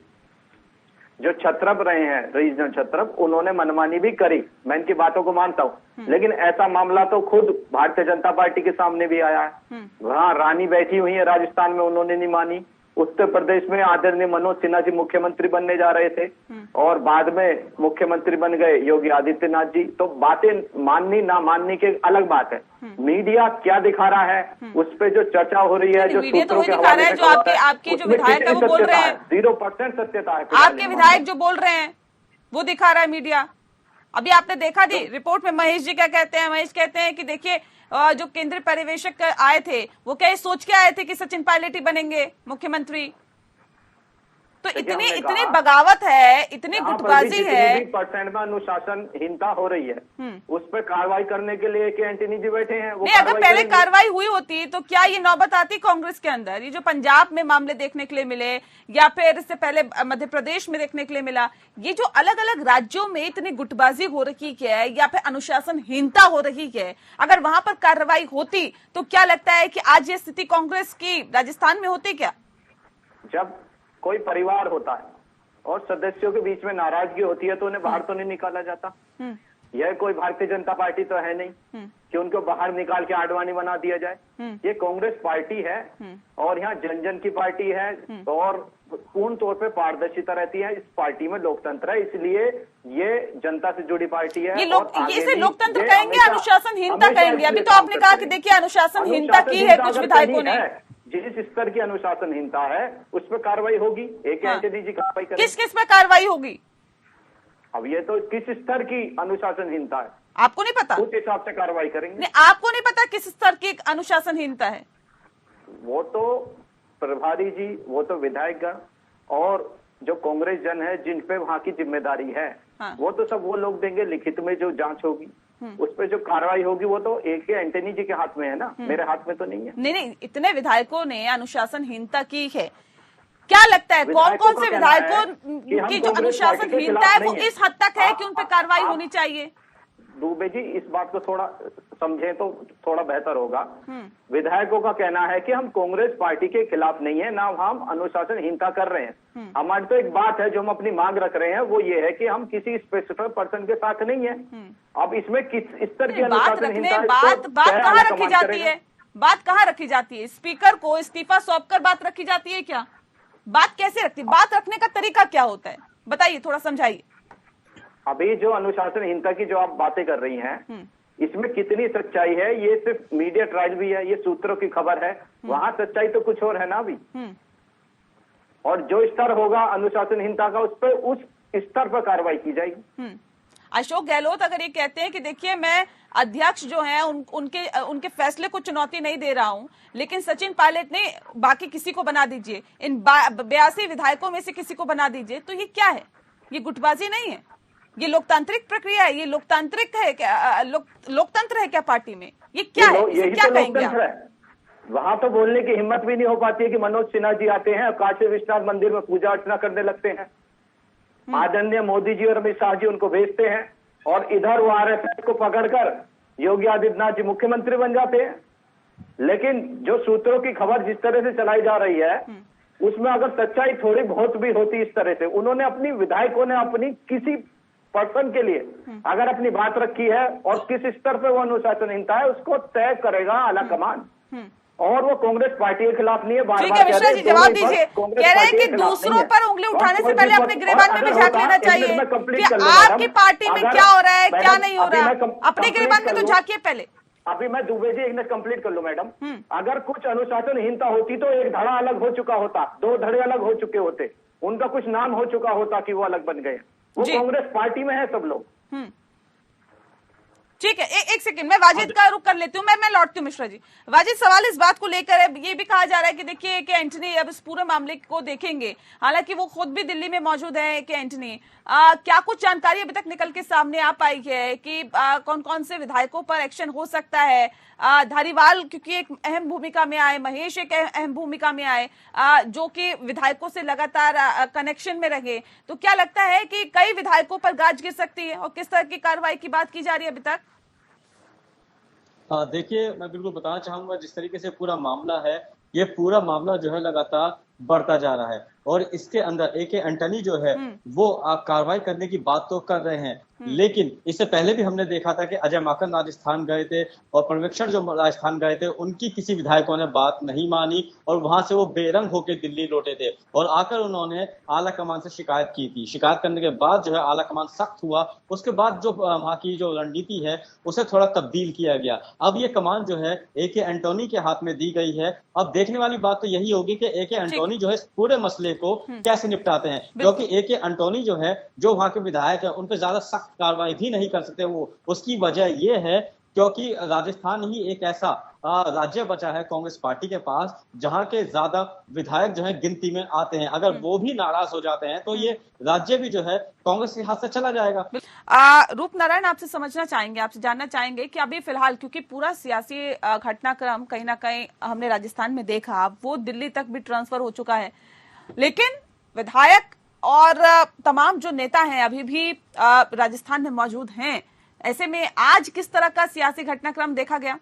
जो छत्रप रहे हैं, रीजनल छत्रप, उन्होंने मनमानी भी करी, मैं इनकी बातों को मानता हूँ, लेकिन ऐसा मामला तो खुद भारतीय जनता पार्टी के सामने भी आया है। वहाँ रानी बैठी हुई है राजस्थान में, उन्होंने नहीं मानी। उत्तर प्रदेश में आदरणीय मनोज सिन्हा जी मुख्यमंत्री बनने जा रहे थे और बाद में मुख्यमंत्री बन गए योगी आदित्यनाथ जी। तो बातें माननी ना माननी की अलग बात है। मीडिया क्या दिखा रहा है उस पे जो चर्चा हो रही है, जो
मीडिया तो
सूत्रों
वही
के
दिखा रहा है
हवाले
जो आपके जो विधायक है वो बोल रहे हैं,
0% सत्यता है।
आपके विधायक जो बोल रहे हैं वो दिखा रहा है मीडिया। अभी आपने देखा थी रिपोर्ट में महेश जी क्या कहते हैं। महेश कहते हैं कि देखिए जो केंद्रीय पर्यवेक्षक आए थे वो क्या सोच के आए थे कि सचिन पायलट ही बनेंगे मुख्यमंत्री। तो इतनी बगावत है, इतनी गुटबाजी है,
% में अनुशासनहीनता हो रही है, उस पर कार्रवाई करने के लिए के एंटनी जी बैठे हैं। वो
नहीं, अगर पहले कार्रवाई हुई होती तो क्या ये नौबत आती कांग्रेस के अंदर? ये जो पंजाब में मामले देखने के लिए मिले या फिर इससे पहले मध्य प्रदेश में देखने के लिए मिला, ये जो अलग अलग राज्यों में इतनी गुटबाजी हो रही है या फिर अनुशासनहीनता हो रही है, अगर वहां पर कार्रवाई होती तो क्या लगता है कि आज ये स्थिति कांग्रेस की राजस्थान में होती क्या?
जब कोई परिवार होता है और सदस्यों के बीच में नाराजगी होती है तो उन्हें बाहर तो नहीं निकाला जाता। यह कोई भारतीय जनता पार्टी तो है नहीं कि उनको बाहर निकाल के आडवाणी बना दिया जाए। ये कांग्रेस पार्टी है और यहाँ जन जन की पार्टी है और पूर्ण तौर पे पारदर्शिता रहती है। इस पार्टी में लोकतंत्र है, इसलिए ये जनता से जुड़ी पार्टी है।
इसे लोकतंत्र कहेंगे, अनुशासनहीनता कहेंगे? अभी तो आपने कहा कि देखिए अनुशासनहीनता की है कुछ विधायकों ने।
जिस स्तर की अनुशासनहीनता है उस पर कार्रवाई होगी। एक एंटनी जी कार्रवाई करेंगे।
किस किस पे कार्रवाई होगी?
अब ये तो किस स्तर की अनुशासनहीनता है
आपको नहीं पता,
उस हिसाब से कार्रवाई करेंगे।
नहीं, आपको नहीं पता किस स्तर की अनुशासनहीनता है?
वो तो प्रभारी जी, वो तो विधायकगण और जो कांग्रेस जन है जिन पे वहाँ की जिम्मेदारी है, वो तो सब वो लोग देंगे। लिखित में जो जांच होगी उस पे जो कार्रवाई होगी वो तो एक एंटनी जी के हाथ में है ना, मेरे हाथ में तो नहीं है।
नहीं, इतने विधायकों ने अनुशासनहीनता की है, क्या लगता है कौन कौन से विधायकों की जो अनुशासनहीनता है वो इस हद तक है कि उन पर कार्रवाई होनी चाहिए?
दुबे जी इस बात को थोड़ा समझे तो थोड़ा बेहतर होगा। विधायकों का कहना है कि हम कांग्रेस पार्टी के खिलाफ नहीं है, ना हम अनुशासनहीनता कर रहे हैं। हमारी तो एक बात है जो हम अपनी मांग रख रहे हैं, वो ये है कि हम किसी स्पेसिफिक पर्सन के साथ नहीं है। अब इसमें किस स्तर की अनुशासनहीनता है?
बात कहाँ रखी जाती है? बात कहाँ रखी जाती है? स्पीकर को इस्तीफा सौंपकर बात रखी जाती है क्या? बात कैसे रखती? बात रखने का तरीका क्या होता है, बताइए, थोड़ा समझाइए।
अभी जो अनुशासनहीनता की जो आप बातें कर रही हैं, इसमें कितनी सच्चाई है? ये सिर्फ मीडिया ट्रायल भी है, ये सूत्रों की खबर है, वहां सच्चाई तो कुछ और है ना अभी। और जो स्तर होगा अनुशासनहीनता का उस पर उस स्तर पर कार्रवाई की जाएगी।
अशोक गहलोत अगर ये कहते हैं कि देखिए मैं अध्यक्ष जो हैं उनके फैसले को चुनौती नहीं दे रहा हूं, लेकिन सचिन पायलट ने बाकी किसी को बना दीजिए, इन 82 विधायकों में से किसी को बना दीजिए, तो ये क्या है? ये गुटबाजी नहीं है, ये लोकतांत्रिक प्रक्रिया है, ये लोकतांत्रिक है क्या? लोकतंत्र है क्या पार्टी में? ये क्या है? इसे क्या कहेंगे आप?
वहां तो बोलने की हिम्मत भी नहीं हो पाती है कि मनोज सिन्हा जी आते हैं काशी विश्वनाथ मंदिर में पूजा अर्चना करने लगते हैं, आदरणीय मोदी जी और अमित शाह जी उनको भेजते हैं और इधर वो आरएसएस को पकड़कर योगी आदित्यनाथ जी मुख्यमंत्री बन जाते हैं। लेकिन जो सूत्रों की खबर जिस तरह से चलाई जा रही है उसमें अगर सच्चाई थोड़ी बहुत भी होती इस तरह से, उन्होंने अपनी विधायकों ने अपनी किसी पर्सन के लिए अगर अपनी बात रखी है और किस स्तर पे वो अनुशासनहीनता है उसको तय करेगा आला कमान, और वो कांग्रेस पार्टी के खिलाफ नहीं है।
ठीक है मिश्रा जी, जवाब दीजिए। कह रहे हैं कि दूसरों पर उंगली उठाने से पहले अपने गिरेबान में भी झांक लेना चाहिए कि आपकी पार्टी में क्या हो रहा है, क्या नहीं हो रहा है। अपने गिरेबान में तो झांकिए पहले।
अभी मैं दुबे जी एक मिनट कंप्लीट कर लूं मैडम। अगर कुछ अनुशासनहीनता होती तो एक धड़ा अलग हो चुका होता, 2 धड़े अलग हो चुके होते, उनका कुछ नाम हो चुका होता कि वो अलग बन गए। वो कांग्रेस पार्टी में है सब लोग।
ठीक है, एक सेकंड, मैं वाजिद का रुख कर लेती हूँ, मैं लौटती हूँ मिश्रा जी। वाजिद, सवाल इस बात को लेकर है, ये भी कहा जा रहा है कि देखिए कि एंटनी अब इस पूरे मामले को देखेंगे, हालांकि वो खुद भी दिल्ली में मौजूद है कि एंटनी, क्या कुछ जानकारी अभी तक निकल के सामने आ पाई है कि कौन कौन से विधायकों पर एक्शन हो सकता है? धारीवाल क्योंकि एक अहम भूमिका में आए, महेश एक अहम भूमिका में आए, जो कि विधायकों से लगातार कनेक्शन में रहे, तो क्या लगता है कि कई विधायकों पर गाज गिर सकती है और किस तरह की कार्रवाई की बात की जा रही है अभी तक?
देखिए, मैं बिल्कुल बताना चाहूंगा जिस तरीके से पूरा मामला है, ये पूरा मामला जो है लगातार बढ़ता जा रहा है। और इसके अंदर ए के एंटनी जो है वो कार्रवाई करने की बात तो कर रहे हैं, लेकिन इससे पहले भी हमने देखा था कि अजय माकन राजस्थान गए थे और परमेश्वर जो राजस्थान गए थे, उनकी किसी विधायकों ने बात नहीं मानी और वहां से वो बेरंग होकर दिल्ली लौटे थे और आकर उन्होंने आला कमान से शिकायत की थी। शिकायत करने के बाद जो है आला कमान सख्त हुआ, उसके बाद जो वहां की जो रणनीति है उसे थोड़ा तब्दील किया गया। अब ये कमान जो है ए के एंटनी के हाथ में दी गई है। अब देखने वाली बात तो यही होगी कि ए के एंटनी जो है पूरे मसले को कैसे निपटाते हैं, क्योंकि ए के एंटनी जो है जो वहां के विधायक है उन पर ज्यादा सख्त कार्रवाई भी नहीं कर सकते वो। उसकी वजह ये है क्योंकि राजस्थान ही एक ऐसा राज्य बचा है कांग्रेस पार्टी के पास जहां के ज्यादा विधायक जो है गिनती में आते हैं। अगर वो भी नाराज हो जाते हैं तो ये राज्य भी जो है कांग्रेस के हाथ से चला जाएगा।
रूप नारायण, आपसे समझना चाहेंगे, आपसे जानना चाहेंगे कि अभी फिलहाल क्योंकि पूरा सियासी घटनाक्रम कहीं ना कहीं हमने राजस्थान में देखा, वो दिल्ली तक भी ट्रांसफर हो चुका है, लेकिन विधायक और तमाम जो नेता हैं अभी भी राजस्थान में मौजूद हैं। ऐसे में आज किस तरह का सियासी घटनाक्रम देखा गया?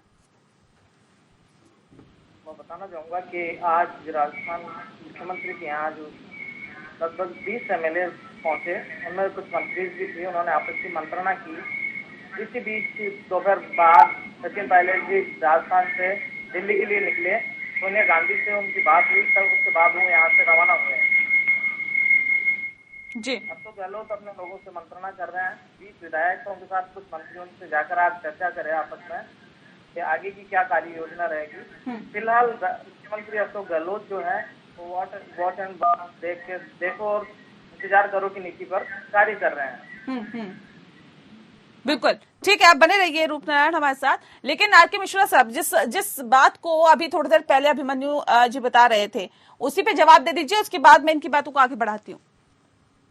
मैं बताना चाहूंगा कि आज राजस्थान मुख्यमंत्री के यहाँ जो लगभग 20 MLA पहुंचे, उनमें कुछ मंत्री भी थे, उन्होंने आपस की मंत्रणा की। इसी बीच दोपहर बाद सचिन पायलट जी राजस्थान से दिल्ली के लिए निकले, सोनिया गांधी से उनकी बात हुई, तब उसके बाद वो यहाँ से रवाना हुए
जी।
अशोक गहलोत अपने लोगों से मंत्रणा कर रहे हैं। 20 विधायकों के साथ कुछ मंत्रियों से जाकर आज चर्चा करें आपस में कि आगे की क्या कार्य योजना रहेगी। फिलहाल मुख्यमंत्री अशोक गहलोत जो है वो वॉट एंड देखो और इंतजार करो की नीति पर कार्य कर रहे हैं।
बिल्कुल ठीक है, आप बने रहिए रूपनारायण हमारे साथ। लेकिन आर.के. मिश्रा साहब, जिस बात को अभी थोड़ी देर पहले अभिमन्यु जी बता रहे थे, उसी पे जवाब दे दीजिए, उसके बाद मैं इनकी बातों को आगे बढ़ाती हूँ।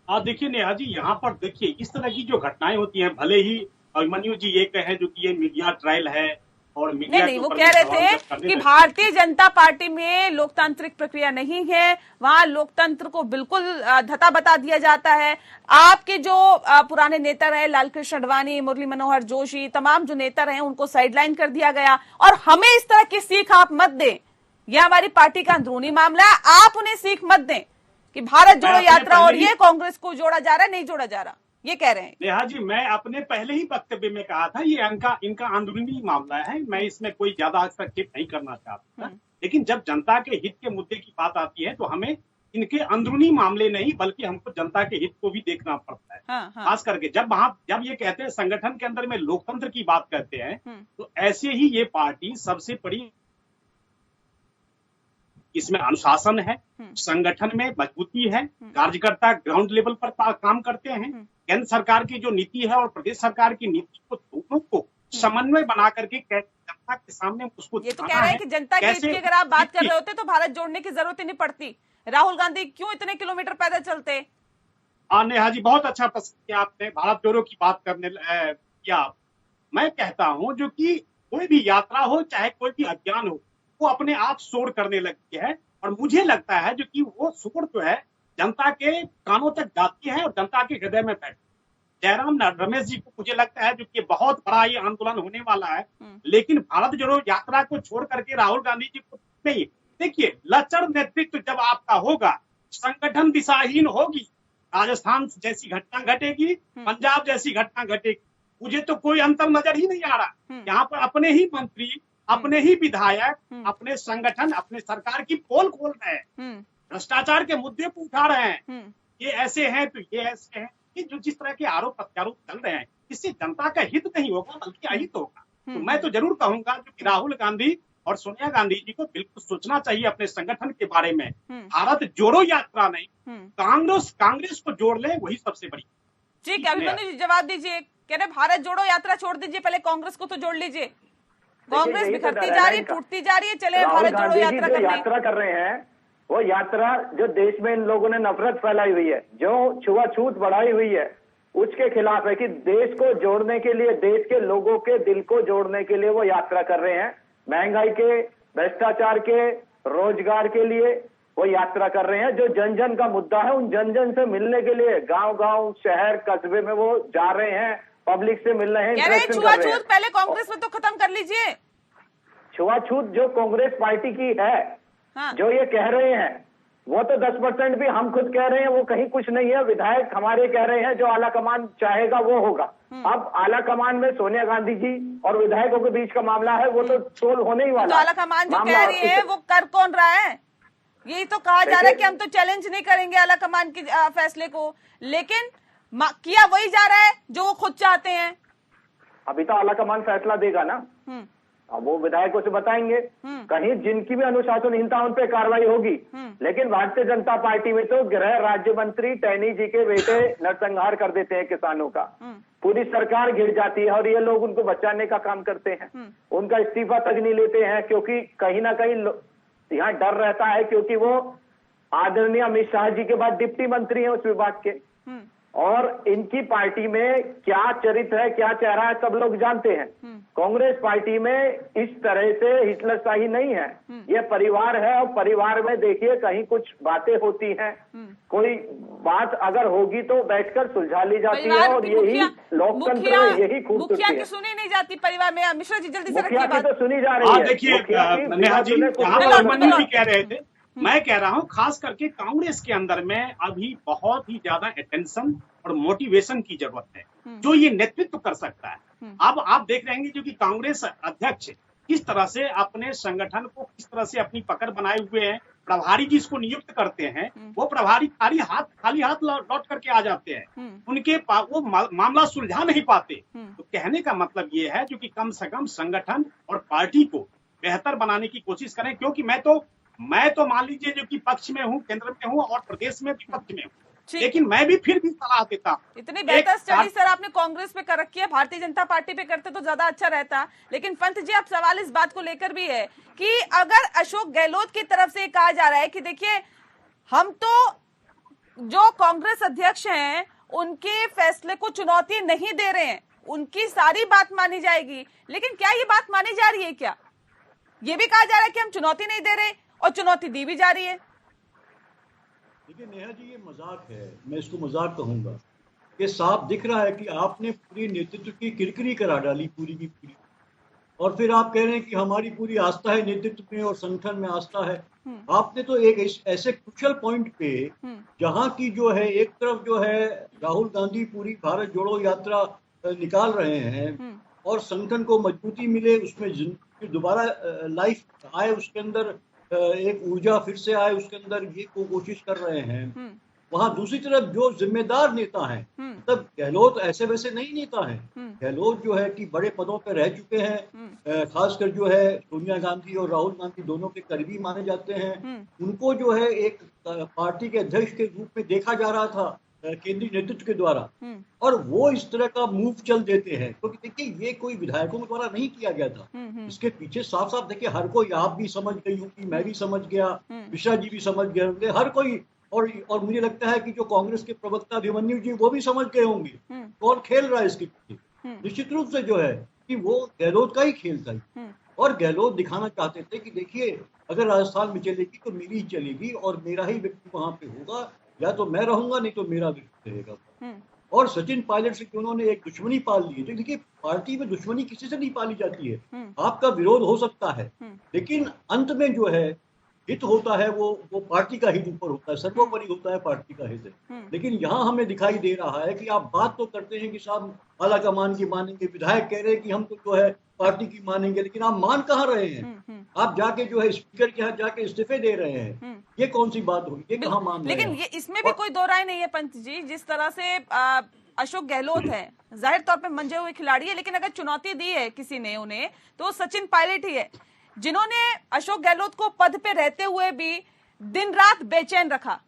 देखिए नेहा जी, यहाँ पर देखिए इस तरह की जो घटनाएं होती हैं, भले ही अभिमन्यु जी ये कहें जो कि ये मीडिया ट्रायल है और मीडिया
नहीं, वो कह रहे थे कि भारतीय जनता पार्टी में लोकतांत्रिक प्रक्रिया नहीं है, वहां लोकतंत्र को बिल्कुल धता बता दिया जाता है। आपके जो पुराने नेता रहे, लालकृष्ण आडवाणी, मुरली मनोहर जोशी, तमाम जो नेता रहे उनको साइडलाइन कर दिया गया और हमें इस तरह की सीख आप मत दें, यह हमारी पार्टी का अंदरूनी मामला है, आप उन्हें सीख मत दें कि भारत जोड़ो यात्रा और ये कांग्रेस को जोड़ा जा रहा है, नहीं जोड़ा जा रहा, ये कह रहे हैं।
नेहा जी, मैं अपने पहले ही वक्तव्य में कहा था ये इनका अंदरूनी मामला है, मैं इसमें कोई ज्यादा हस्तक्षेप नहीं करना चाहता। लेकिन जब जनता के हित के मुद्दे की बात आती है तो हमें इनके अंदरूनी मामले नहीं बल्कि हमको जनता के हित को भी देखना पड़ता है। खास करके जब ये कहते हैं संगठन के अंदर में लोकतंत्र की बात करते हैं, तो ऐसे ही ये पार्टी सबसे बड़ी, इसमें अनुशासन है, संगठन में मजबूती है, कार्यकर्ता ग्राउंड लेवल पर काम करते हैं। केंद्र सरकार की जो नीति है और प्रदेश सरकार की नीति को दोनों को समन्वय बना करके जनता के सामने उसको
ये तो कह रहे हैं कि जनता के हित की अगर आप बात कर रहे होते तो भारत जोड़ने की जरूरत ही नहीं पड़ती। राहुल गांधी क्यों इतने किलोमीटर पैदल चलते?
नेहा जी, बहुत अच्छा प्रश्न किया आपने, भारत जोड़ो की बात करने किया। मैं कहता हूं जो कि कोई भी यात्रा हो चाहे कोई भी अभियान हो, वो अपने आप शोर करने लगती है और मुझे लगता है जो कि वो शोर जो है जनता के कानों तक जाती है और जनता के हृदय में बैठती है। जयराम रमेश जी को मुझे लगता है जो कि बहुत बड़ा ये आंदोलन होने वाला है, लेकिन भारत जोड़ो यात्रा को छोड़ करके राहुल गांधी जी को नहीं। देखिए, लचर नेतृत्व जब आपका होगा, संगठन दिशाहीन होगी, राजस्थान जैसी घटना घटेगी, पंजाब जैसी घटना घटेगी, मुझे तो कोई अंतर नजर ही नहीं आ रहा। यहाँ पर अपने ही मंत्री, अपने ही विधायक, अपने संगठन, अपने सरकार की पोल खोल रहे हैं, भ्रष्टाचार के मुद्दे को उठा रहे हैं, ये ऐसे हैं तो ये ऐसे हैं, कि जो जिस तरह के आरोप प्रत्यारोप चल रहे हैं, इससे जनता का हित नहीं होगा बल्कि अहित होगा। तो मैं तो जरूर कहूंगा कि राहुल गांधी और सोनिया गांधी जी को बिल्कुल सोचना चाहिए अपने संगठन के बारे में। भारत जोड़ो यात्रा नहीं, कांग्रेस को जोड़ ले, वही सबसे बड़ी।
ठीक है, अभिमन्यु जी जवाब दीजिए। कह रहे भारत जोड़ो यात्रा छोड़ दीजिए, पहले कांग्रेस को तो जोड़ लीजिए। कांग्रेस बिखरती जा रही है, टूटती जा रही है, चले भारत जोड़ो
यात्रा कर रहे हैं, वो यात्रा जो देश में इन लोगों ने नफरत फैलाई हुई है, जो छुआछूत बढ़ाई हुई है, उसके खिलाफ है कि देश को जोड़ने के लिए, देश के लोगों के दिल को जोड़ने के लिए वो यात्रा कर रहे हैं। महंगाई के, भ्रष्टाचार के, रोजगार के लिए वो यात्रा कर रहे हैं। जो जन जन का मुद्दा है, उन जन जन से मिलने के लिए गांव गांव, शहर, कस्बे में वो जा रहे हैं, पब्लिक से मिल रहे हैं।
छुआछूत पहले कांग्रेस में तो खत्म कर लीजिए।
छुआछूत जो कांग्रेस पार्टी की है, जो ये कह रहे हैं वो तो 10% भी हम खुद कह रहे हैं वो कहीं कुछ नहीं है। विधायक हमारे कह रहे हैं जो आला कमान चाहेगा वो होगा। अब आला कमान में सोनिया गांधी जी और विधायकों के बीच का मामला है, वो तो सोल्व होने ही वाला।
तो आला कमान जो कह रही है वो कर कौन रहा है? यही तो कहा जा रहा है कि हम तो चैलेंज नहीं करेंगे आला कमान के फैसले को, लेकिन किया वही जा रहा है जो वो खुद चाहते हैं।
अभी तो आला कमान फैसला देगा ना, अब वो विधायकों से बताएंगे। कहीं जिनकी भी अनुशासनहीनता उन पे कार्रवाई होगी। लेकिन भारतीय जनता पार्टी में तो गृह राज्य मंत्री टैनी जी के बेटे नरसंहार कर देते हैं किसानों का, पूरी सरकार घिर जाती है और ये लोग उनको बचाने का काम करते हैं। उनका इस्तीफा तक नहीं लेते हैं क्योंकि कहीं ना कहीं यहाँ डर रहता है, क्योंकि वो आदरणीय अमित शाह जी के बाद डिप्टी मंत्री हैं उस विभाग के, और इनकी पार्टी में क्या चरित्र है, क्या चेहरा है, सब लोग जानते हैं। कांग्रेस पार्टी में इस तरह से हिटलरशाही नहीं है, ये परिवार है, और परिवार में देखिए कहीं कुछ बातें होती हैं, कोई बात अगर होगी तो बैठकर सुलझा ली जाती है, और यही लोकतंत्र में यही खूबसूरती है।
मुखिया की सुनी नहीं जाती परिवार में। मिश्रा जी जल्दी से
मुखिया
रखिए
की
बात।
तो सुनी जा रही है।
देखिए नेहा जी, यहाँ पर मनी भी कह रहे थे, मैं कह रहा हूँ खास करके कांग्रेस के अंदर में अभी बहुत ही ज्यादा अटेंशन और मोटिवेशन की जरूरत है, जो ये नेतृत्व कर सकता है। अब आप देख रहे हैं जो कि कांग्रेस अध्यक्ष किस तरह से अपने संगठन को किस तरह से अपनी पकड़ बनाए हुए हैं। प्रभारी जिसको नियुक्त करते हैं वो प्रभारी खाली हाथ लौट करके आ जाते हैं, उनके वो मामला सुलझा नहीं पाते। तो कहने का मतलब ये है जो कि कम से कम संगठन और पार्टी को बेहतर बनाने की कोशिश करें, क्योंकि मैं तो मान लीजिए जो कि पक्ष में हूँ, केंद्र में हूँ और प्रदेश में विपक्ष में हूँ, लेकिन मैं भी फिर भी सलाह देता हूँ।
इतनी बेहतर स्टडी सर आपने कांग्रेस पे कर रखी है, भारतीय जनता पार्टी पे करते तो ज्यादा अच्छा रहता। लेकिन पंत जी, अब सवाल इस बात को लेकर भी है कि अगर अशोक गहलोत की तरफ से कहा जा रहा है कि देखिए हम तो जो कांग्रेस अध्यक्ष हैं उनके फैसले को चुनौती नहीं दे रहे हैं, उनकी सारी बात मानी जाएगी, लेकिन क्या ये बात मानी जा रही है? क्या ये भी कहा जा रहा है कि हम चुनौती नहीं दे रहे और चुनौती दी भी जा रही है?
देखिए नेहा जी, ये मजाक है, मैं इसको मजाक कहूंगा। ये साफ दिख रहा है कि आपने पूरी नेतृत्व की किरकिरी करा डाली पूरी की पूरी, और फिर आप कह रहे हैं कि हमारी पूरी आस्था है नेतृत्व में और संगठन में आस्था है। आपने तो एक ऐसे क्रूशियल पॉइंट पे, जहां की जो है एक तरफ जो है राहुल गांधी पूरी भारत जोड़ो यात्रा निकाल रहे हैं और संगठन को मजबूती मिले, उसमें दोबारा लाइफ आए, उसके अंदर एक ऊर्जा फिर से आए, उसके अंदर ये कोशिश कर रहे हैं। वहां दूसरी तरफ जो जिम्मेदार नेता हैं, मतलब गहलोत ऐसे वैसे नहीं नेता हैं, गहलोत जो है कि बड़े पदों पर रह चुके हैं, खासकर जो है सोनिया गांधी और राहुल गांधी दोनों के करीबी माने जाते हैं। उनको जो है एक पार्टी के अध्यक्ष के रूप में देखा जा रहा था केंद्रीय नेतृत्व के द्वारा, और वो इस तरह का मूव चल देते हैं, क्योंकि देखिए ये कोई विधायकों के द्वारा नहीं किया गया था। इसके पीछे साफ साफ देखिए हर कोई, आप भी समझ गई होंगी, मैं भी समझ गया, मिश्रा जी भी समझ गए होंगे, हर कोई, और मुझे लगता है कि जो कांग्रेस के प्रवक्ता अभिमन्यु जी वो भी समझ गए होंगे कौन खेल रहा है इसके पीछे। निश्चित रूप से जो है कि वो गहलोत का ही खेल था, और गहलोत दिखाना चाहते थे कि देखिए अगर राजस्थान में चलेगी तो मेरी ही चलेगी और मेरा ही व्यक्ति वहां पे होगा, या तो मैं रहूंगा नहीं तो मेरा व्यक्ति रहेगा। और सचिन पायलट से उन्होंने एक दुश्मनी पाल ली है। तो देखिए पार्टी में दुश्मनी किसी से नहीं पाली जाती है, आपका विरोध हो सकता है, लेकिन अंत में जो है हित होता है वो पार्टी का हित ऊपर होता है, सर्वोपरि होता है पार्टी का हित है। लेकिन यहाँ हमें दिखाई दे रहा है कि आप बात तो करते हैं कि साहब आला कमान की मानेंगे, विधायक कह रहे हैं कि हम तो जो है पार्टी की मानेंगे, लेकिन आप मान कहाँ रहे हैं? आप जाके जो है स्पीकर के यहाँ जाके इस्तीफे दे रहे हैं, ये कौन सी बात हुई? ये कहाँ मान रहे हैं?
लेकिन ये इसमें भी कोई दो राय नहीं है पंत जी, जिस तरह से अशोक गहलोत है जाहिर तौर पे मंजे हुए खिलाड़ी है, लेकिन अगर चुनौती दी है किसी ने उन्हें तो सचिन पायलट ही है, जिन्होंने अशोक गहलोत को पद पे रहते हुए भी दिन रात बेचैन रखा।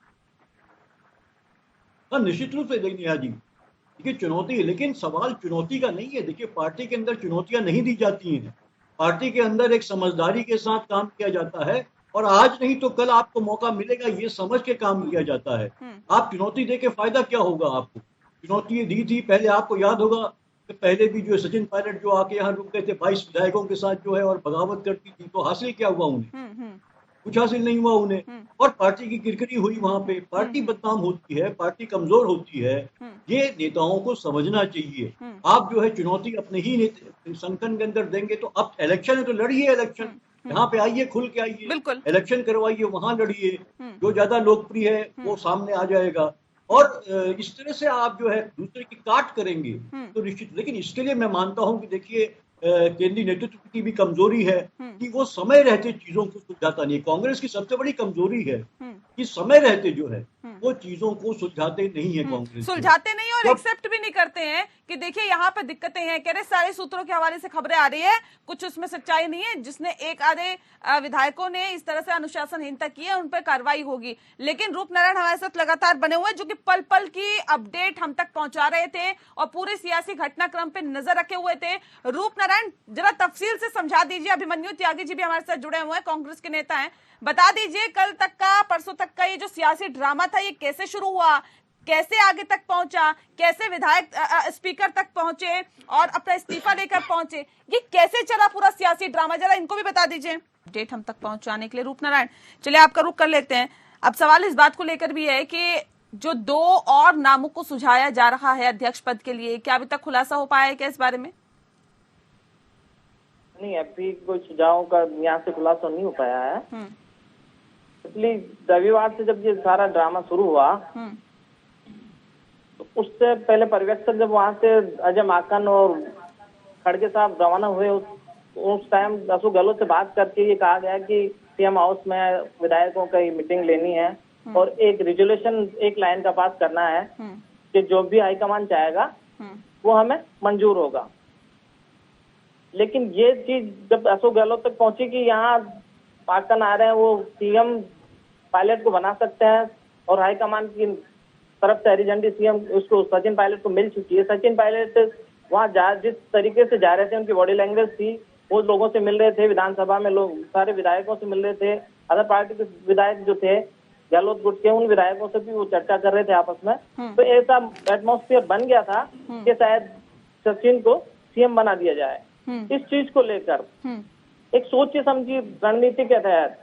निश्चित रूप से देखिए जी, देखिए चुनौती है, लेकिन सवाल चुनौती का नहीं है। देखिए पार्टी के अंदर चुनौतियां नहीं दी जाती हैं, पार्टी के अंदर एक समझदारी के साथ काम किया जाता है, और आज नहीं तो कल आपको मौका मिलेगा ये समझ के काम किया जाता है। आप चुनौती दे के फायदा क्या होगा? आपको चुनौती दी थी, पहले आपको याद होगा कि पहले भी जो सचिन पायलट जो आके यहाँ रुक गए थे 22 विधायकों के साथ जो है और बगावत करती थी, तो हासिल क्या हुआ उन्हें? कुछ हासिल नहीं हुआ उन्हें, और पार्टी की किरकिरी हुई वहां पे, पार्टी बदनाम होती है, पार्टी कमजोर होती है। ये नेताओं को समझना चाहिए। आप जो है चुनौती अपने ही संगठन के अंदर देंगे तो अब इलेक्शन है तो लड़िए इलेक्शन, यहाँ पे आइए, खुल के आइए,
बिल्कुल
इलेक्शन करवाइए, वहां लड़िए, जो ज्यादा लोकप्रिय है वो सामने आ जाएगा। और इस तरह से आप जो है दूसरे की काट करेंगे तो निश्चित, लेकिन इसके लिए मैं मानता हूं कि देखिए केंद्रीय नेतृत्व की भी कमजोरी है कि वो समय रहते चीजों को सुलझाता नहीं। कांग्रेस की सबसे बड़ी कमजोरी है कि समय रहते जो है वो चीजों को सुलझाते नहीं है। कांग्रेस
सुलझाते नहीं और एक्सेप्ट भी नहीं करते हैं कि देखिए यहाँ पे दिक्कतें हैं, कह रहे सारे सूत्रों के हवाले से खबरें आ रही है, कुछ उसमें सच्चाई नहीं है। जिसने एक आधे विधायकों ने इस तरह से अनुशासनहीनता की है उन पर कार्रवाई होगी, लेकिन रूपनारायण हमारे साथ लगातार बने हुए जो कि पल पल की अपडेट हम तक पहुंचा रहे थे और पूरे सियासी घटनाक्रम पे नजर रखे हुए थे। रूपनारायण, जरा तफसील से समझा दीजिए। अभिमन्यु त्यागी जी भी हमारे साथ जुड़े हुए हैं, कांग्रेस के नेता हैं। बता दीजिए कल तक का, परसों तक का ये जो सियासी ड्रामा था ये कैसे शुरू हुआ, कैसे आगे तक पहुंचा, कैसे विधायक स्पीकर तक पहुंचे और अपना इस्तीफा लेकर पहुंचे, ये कैसे चला पूरा सियासी ड्रामा, जरा इनको भी बता दीजिए। डेट हम तक पहुंचाने के लिए रूपनारायण, चलिए आपका रुख कर लेते हैं। अब सवाल इस बात को लेकर भी है कि जो 2 और नामों को सुझाया जा रहा है अध्यक्ष पद के लिए, क्या अभी तक खुलासा हो पाया है क्या इस बारे में?
नहीं, अभी कोई सुझावों का यहाँ से खुलासा नहीं हो पाया है। इसलिए रविवार से जब ये सारा ड्रामा शुरू हुआ तो उससे पहले पर्यवेक्षक जब वहां से अजय माकन और खड़गे साहब रवाना हुए, उस टाइम अशोक गहलोत से बात करके ये कहा गया कि सीएम हाउस में विधायकों की मीटिंग लेनी है और एक रिजोल्यूशन, एक लाइन का पास करना है कि जो भी हाईकमान चाहेगा वो हमें मंजूर होगा। लेकिन ये चीज जब अशोक गहलोत तक पहुंची कि यहाँ माकन आ रहे हैं, वो सीएम पायलट को बना सकते हैं और हाईकमान की तरफ से हरी झंडी सीएम उसको सचिन पायलट को मिल चुकी है। सचिन पायलट वहाँ जिस तरीके से जा रहे थे, उनकी बॉडी लैंग्वेज थी, वो लोगों से मिल रहे थे, विधानसभा में लोग सारे विधायकों से मिल रहे थे, अदर पार्टी के विधायक जो थे गहलोत गुट के, उन विधायकों से भी वो चर्चा कर रहे थे आपस में। तो ऐसा एटमॉस्फेयर बन गया था कि शायद सचिन को सीएम बना दिया जाए। इस चीज को लेकर एक सोची समझी रणनीति के तहत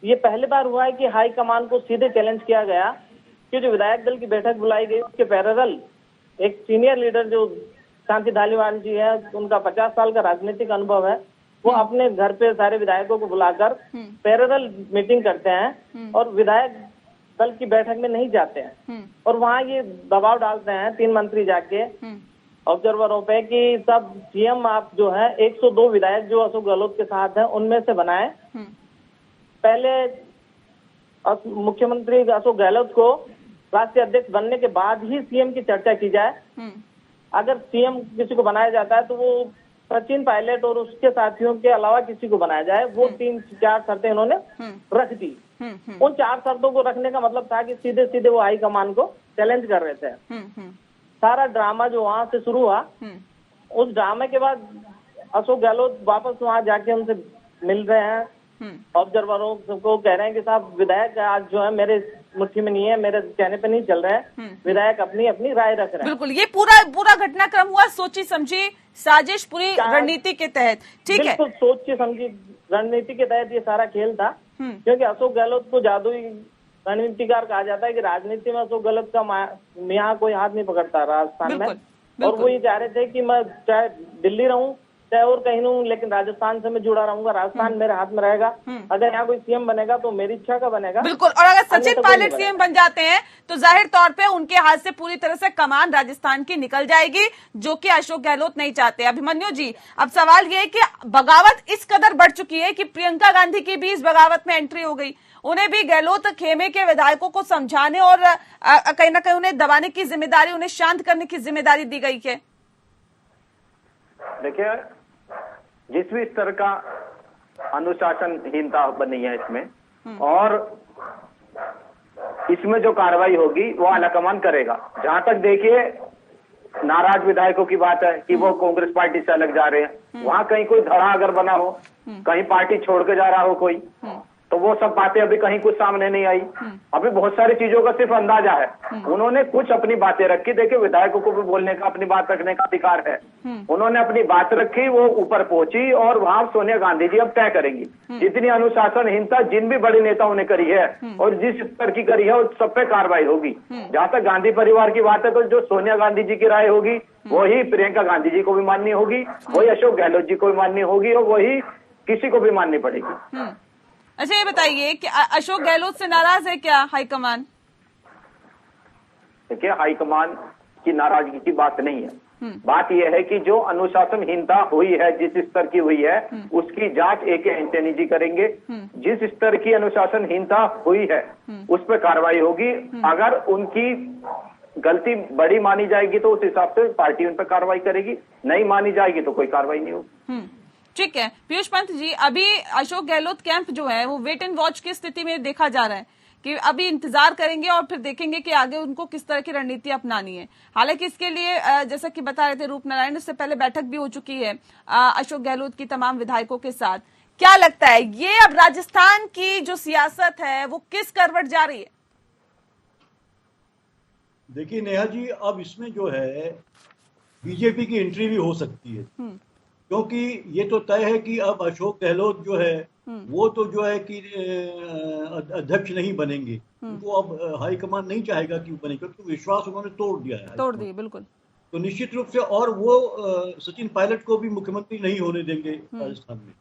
ये पहली बार हुआ है कि हाईकमान को सीधे चैलेंज किया गया कि जो विधायक दल की बैठक बुलाई गई उसके पैरेलल एक सीनियर लीडर जो शांति धालीवाल जी है, उनका 50 साल का राजनीतिक अनुभव है, वो अपने घर पे सारे विधायकों को बुलाकर पैरेलल मीटिंग करते हैं और विधायक दल की बैठक में नहीं जाते हैं और वहाँ ये दबाव डालते हैं 3 मंत्री जाके ऑब्जर्वरों पे कि सब सीएम आप जो है 102 विधायक जो अशोक गहलोत के साथ हैं उनमें से बनाए। पहले मुख्यमंत्री अशोक गहलोत को राष्ट्रीय अध्यक्ष बनने के बाद ही सीएम की चर्चा की जाए। अगर सीएम किसी को बनाया जाता है तो वो सचिन पायलट और उसके साथियों के अलावा किसी को बनाया जाए। वो 3-4 शर्तें उन्होंने रख दी। उन 4 शर्तों को रखने का मतलब था कि सीधे सीधे वो हाईकमान को चैलेंज कर रहे थे। सारा ड्रामा जो वहां से शुरू हुआ, उस ड्रामे के बाद अशोक गहलोत वापस वहां जाके उनसे मिल रहे हैं, ऑब्जर्वरों को कह रहे हैं कि साहब विधायक आज जो है मेरे मुट्ठी में नहीं है, मेरे कहने पे नहीं चल रहे हैं, विधायक अपनी अपनी राय रख रहे हैं।
बिल्कुल, ये पूरा घटनाक्रम हुआ सोची समझी साजिश, पूरी रणनीति के तहत। ठीक है,
बिल्कुल सोची समझी रणनीति के तहत ये सारा खेल था। क्योंकि अशोक गहलोत को जादुई रणनीतिकार कहा जाता है कि राजनीति में अशोक गहलोत का यहाँ कोई हाथ नहीं पकड़ता राजस्थान में। और वो ये चाह रहे थे कि मैं चाहे दिल्ली रहूं चाहे और कहीं रहूं, लेकिन राजस्थान से मैं जुड़ा रहूंगा, राजस्थान मेरे हाथ में रहेगा। अगर यहाँ कोई सीएम बनेगा तो मेरी इच्छा का बनेगा।
बिल्कुल, और अगर सचिन पायलट सीएम बन जाते हैं तो जाहिर तौर पे उनके हाथ से पूरी तरह से कमान राजस्थान की निकल जाएगी, जो कि अशोक गहलोत नहीं चाहते। अभिमन्यु जी, अब सवाल ये है कि बगावत इस कदर बढ़ चुकी है कि प्रियंका गांधी की भी इस बगावत में एंट्री हो गई। उन्हें भी गहलोत खेमे के विधायकों को समझाने और कहीं ना कहीं उन्हें दबाने की जिम्मेदारी, उन्हें शांत करने की जिम्मेदारी दी गई है।
देखिए, जिस भी स्तर का अनुशासनहीनता बनी है इसमें, और इसमें जो कार्रवाई होगी वो आलाकमान करेगा। जहां तक देखिए नाराज विधायकों की बात है कि वो कांग्रेस पार्टी से अलग जा रहे हैं, वहां कहीं कोई धड़ा अगर बना हो, कहीं पार्टी छोड़ के जा रहा हो कोई, तो वो सब बातें अभी कहीं कुछ सामने नहीं आई। अभी बहुत सारी चीजों का सिर्फ अंदाजा है। उन्होंने कुछ अपनी बातें रखी। देखिए, विधायकों को भी बोलने का, अपनी बात रखने का अधिकार है। उन्होंने अपनी बात रखी, वो ऊपर पहुंची और वहां सोनिया गांधी जी अब तय करेंगी। जितनी अनुशासनहीनता जिन भी बड़े नेताओं ने करी है और जिस स्तर की करी है, उस सब पे कार्रवाई होगी। जहां तक गांधी परिवार की बात है तो जो सोनिया गांधी जी की राय होगी वही प्रियंका गांधी जी को भी माननी होगी, वही अशोक गहलोत जी को भी माननी होगी और वही किसी को भी माननी पड़ेगी।
अच्छा, ये बताइए कि अशोक गहलोत से नाराज है क्या हाईकमान?
देखिए, हाईकमान की नाराजगी की बात नहीं है। बात यह है कि जो अनुशासनहीनता हुई है, जिस स्तर की हुई है, उसकी जांच ए.के. एंटनी जी करेंगे। जिस स्तर की अनुशासनहीनता हुई है उस पर कार्रवाई होगी। अगर उनकी गलती बड़ी मानी जाएगी तो उस हिसाब से पार्टी उन पर कार्रवाई करेगी, नहीं मानी जाएगी तो कोई कार्रवाई नहीं होगी।
ठीक है पीयूष पंत जी, अभी अशोक गहलोत कैंप जो है वो वेट एंड वॉच की स्थिति में देखा जा रहा है कि अभी इंतजार करेंगे और फिर देखेंगे कि आगे उनको किस तरह की रणनीति अपनानी है। हालांकि इसके लिए जैसा कि बता रहे थे रूप नारायण, इससे पहले बैठक भी हो चुकी है अशोक गहलोत की तमाम विधायकों के साथ। क्या लगता है ये अब राजस्थान की जो सियासत है वो किस करवट जा रही है?
देखिए नेहा जी, अब इसमें जो है बीजेपी की एंट्री भी हो सकती है, क्योंकि ये तो तय है कि अब अशोक गहलोत जो है वो तो जो है कि अध्यक्ष नहीं बनेंगे। उनको अब हाईकमान नहीं चाहेगा कि बने, क्योंकि विश्वास उन्होंने तोड़ दिया है,
तोड़ दिए बिल्कुल।
तो निश्चित रूप से, और वो सचिन पायलट को भी मुख्यमंत्री नहीं होने देंगे राजस्थान में।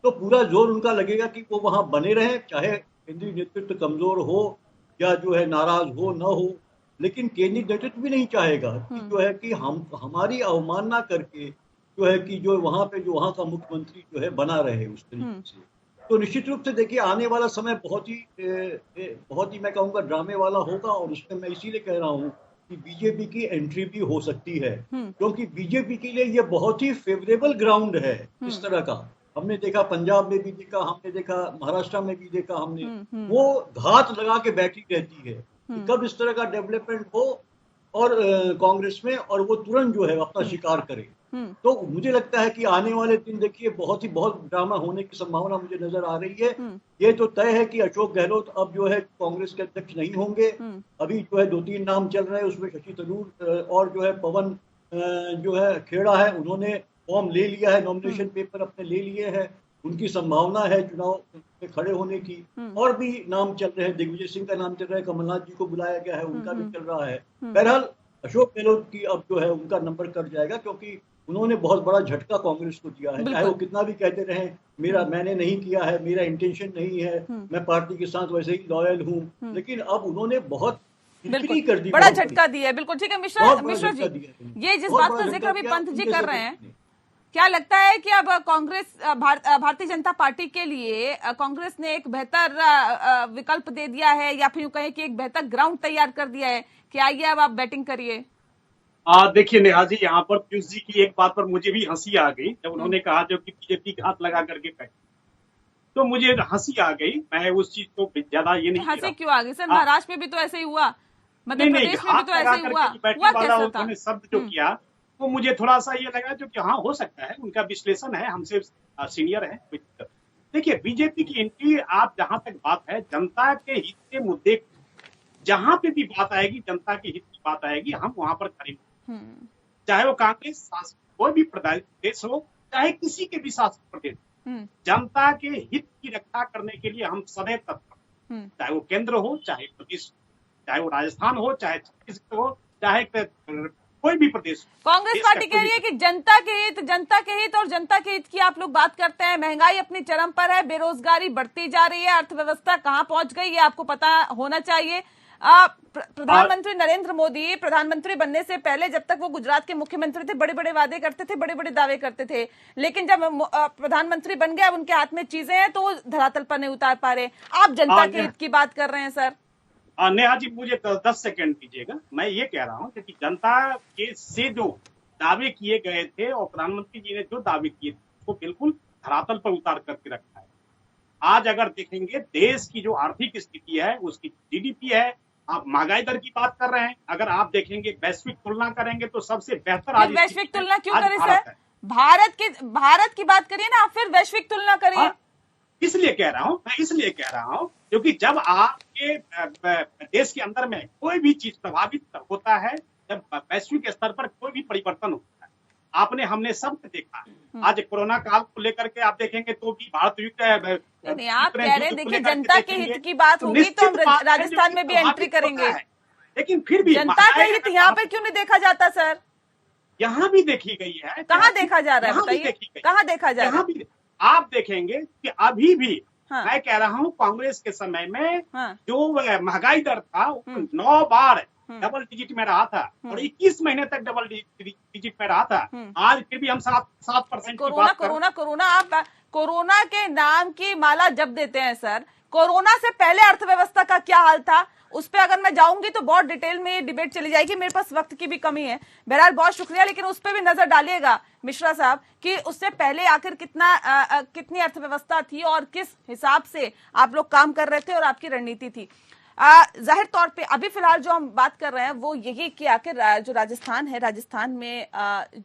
तो पूरा जोर उनका लगेगा कि वो वहां बने रहे, चाहे केंद्रीय नेतृत्व कमजोर हो या जो है नाराज हो न हो, लेकिन केंद्रीय नेतृत्व भी नहीं चाहेगा कि जो है कि हमारी अवमानना करके जो है कि जो वहां पे जो वहां का मुख्यमंत्री जो है बना रहे उस तरीके से। तो निश्चित रूप से देखिए, आने वाला समय बहुत ही मैं कहूँगा ड्रामे वाला होगा, और उसमें मैं इसीलिए कह रहा हूँ कि बीजेपी की एंट्री भी हो सकती है, क्योंकि बीजेपी के लिए ये बहुत ही फेवरेबल ग्राउंड है इस तरह का। हमने देखा पंजाब में भी देखा, हमने देखा महाराष्ट्र में भी देखा, हमने वो घात लगा के बैठी रहती है कि कब इस तरह का डेवलपमेंट हो और कांग्रेस में, और वो तुरंत जो है अपना शिकार करे। तो मुझे लगता है कि आने वाले दिन देखिए बहुत ड्रामा होने की संभावना मुझे नजर आ रही है। ये तो तय है कि अशोक गहलोत अब जो है कांग्रेस के अध्यक्ष नहीं होंगे। अभी जो है 2-3 नाम चल रहे हैं, उसमें शशि थरूर और जो है पवन जो है खेड़ा है, उन्होंने फॉर्म ले लिया है, नॉमिनेशन पेपर अपने ले लिए हैं, उनकी संभावना है चुनाव में खड़े होने की। और भी नाम चल रहे हैं, दिग्विजय सिंह का नाम चल रहा है, कमलनाथ जी को बुलाया गया है, उनका भी चल रहा है। बहरहाल अशोक गहलोत की अब जो है उनका नंबर कट जाएगा, क्योंकि उन्होंने बहुत बड़ा झटका कांग्रेस को दिया है। चाहे वो कितना भी कहते रहे मैंने नहीं किया है, मेरा इंटेंशन नहीं है, मैं पार्टी के साथ वैसे ही लॉयल हूँ, लेकिन अब उन्होंने बहुत कर दी,
बड़ा झटका दिया है। बिल्कुल ठीक है मिश्रा जी, ये जिस बात का जिक्र अभी पंत जी कर रहे हैं, क्या लगता है कि अब कांग्रेस भारतीय जनता पार्टी के लिए कांग्रेस ने एक बेहतर विकल्प दे दिया है, या फिर यूं कहें कि एक बेहतर ग्राउंड तैयार कर दिया है कि आइए अब आप बैटिंग करिए?
देखिए नेहा जी, यहाँ पर पीयूष जी की एक बात पर मुझे भी हंसी आ गई जब उन्होंने कहा जो कि बीजेपी घात लगा करके बैठी, तो मुझे हंसी आ गई। मैं उस चीज को ज्यादा ये नहीं,
हंसी क्यों आ गई सर? महाराष्ट्र में भी तो ऐसे ही हुआ, मध्य प्रदेश में भी तो ऐसे ही हुआ कैसा था?
शब्द जो किया वो मुझे थोड़ा सा ये लगा जो कि हाँ हो सकता है, उनका विश्लेषण है, हमसे सीनियर है। देखिए बीजेपी की एंट्री, आप जहां तक बात है जनता के हित के मुद्दे, जहां पे भी बात आएगी जनता के हित की बात आएगी, हम वहां पर खड़े, चाहे वो कांग्रेस शासित कोई भी प्रदेश हो, चाहे किसी के भी शासित प्रदेश, जनता के हित की रक्षा करने के लिए हम सदैव तत्पर, चाहे वो केंद्र हो, चाहे प्रदेश, चाहे वो राजस्थान हो, चाहे छत्तीसगढ़ हो, चाहे कोई भी प्रदेश।
कांग्रेस पार्टी कह रही है कि जनता के हित और जनता के हित की आप लोग बात करते हैं। महंगाई अपनी चरम पर है, बेरोजगारी बढ़ती जा रही है, अर्थव्यवस्था कहां पहुंच गई ये आपको पता होना चाहिए। प्रधानमंत्री नरेंद्र मोदी प्रधानमंत्री बनने से पहले जब तक वो गुजरात के मुख्यमंत्री थे, बड़े बड़े वादे करते थे, बड़े बड़े दावे करते थे, लेकिन जब प्रधानमंत्री बन गए, अब उनके हाथ में चीजें हैं तो वो धरातल पर नहीं उतार पा रहे। आप जनता के हित की बात कर रहे हैं सर।
नेहा जी मुझे 10 सेकंड दीजिएगा। मैं ये कह रहा हूँ कि जनता के से जो दावे किए गए थे और प्रधानमंत्री जी ने जो दावे किए थे उसको बिल्कुल धरातल पर उतार करके रखा है। आज अगर देखेंगे देश की जो आर्थिक स्थिति है, उसकी जीडीपी है, आप महंगाई दर की बात कर रहे हैं, अगर आप देखेंगे वैश्विक तुलना करेंगे तो सबसे बेहतर आज
वैश्विक तुलना क्यों करें सर? भारत की बात करिए ना, फिर वैश्विक तुलना करिए।
इसलिए कह रहा हूँ क्योंकि जब आपके देश के अंदर में कोई भी चीज प्रभावित होता है, जब वैश्विक स्तर पर कोई भी परिवर्तन होता है, हमने सब देखा। आज कोरोना काल को लेकर के आप देखेंगे तो भी भारत
नहीं, आप कह रहे हैं देखिए जनता के हित की बात होगी तो हम राजस्थान में भी एंट्री करेंगे,
लेकिन फिर भी
जनता के हित यहाँ पे क्यों नहीं देखा जाता सर?
यहाँ भी देखी गई है।
कहाँ देखा जा रहा है बताइए, कहाँ देखा जा रहा है?
आप देखेंगे कि अभी भी मैं कह रहा हूँ कांग्रेस के समय में जो महंगाई दर था 9 बार डबल डिजिट में रहा था और 21 महीने तक डबल डिजिट में रहा था। आज फिर भी हम 7% की बात
कोरोना आप कोरोना के नाम की माला जब देते हैं सर, कोरोना से पहले अर्थव्यवस्था का क्या हाल था उस पर अगर मैं जाऊंगी तो बहुत डिटेल में ये डिबेट चली जाएगी, मेरे पास वक्त की भी कमी है। बहरहाल बहुत शुक्रिया, लेकिन उस पर भी नजर डालिएगा मिश्रा साहब कि उससे पहले आखिर कितनी अर्थव्यवस्था थी और किस हिसाब से आप लोग काम कर रहे थे और आपकी रणनीति थी। जाहिर तौर पे अभी फिलहाल जो हम बात कर रहे हैं वो यही कि आखिर जो राजस्थान है, राजस्थान में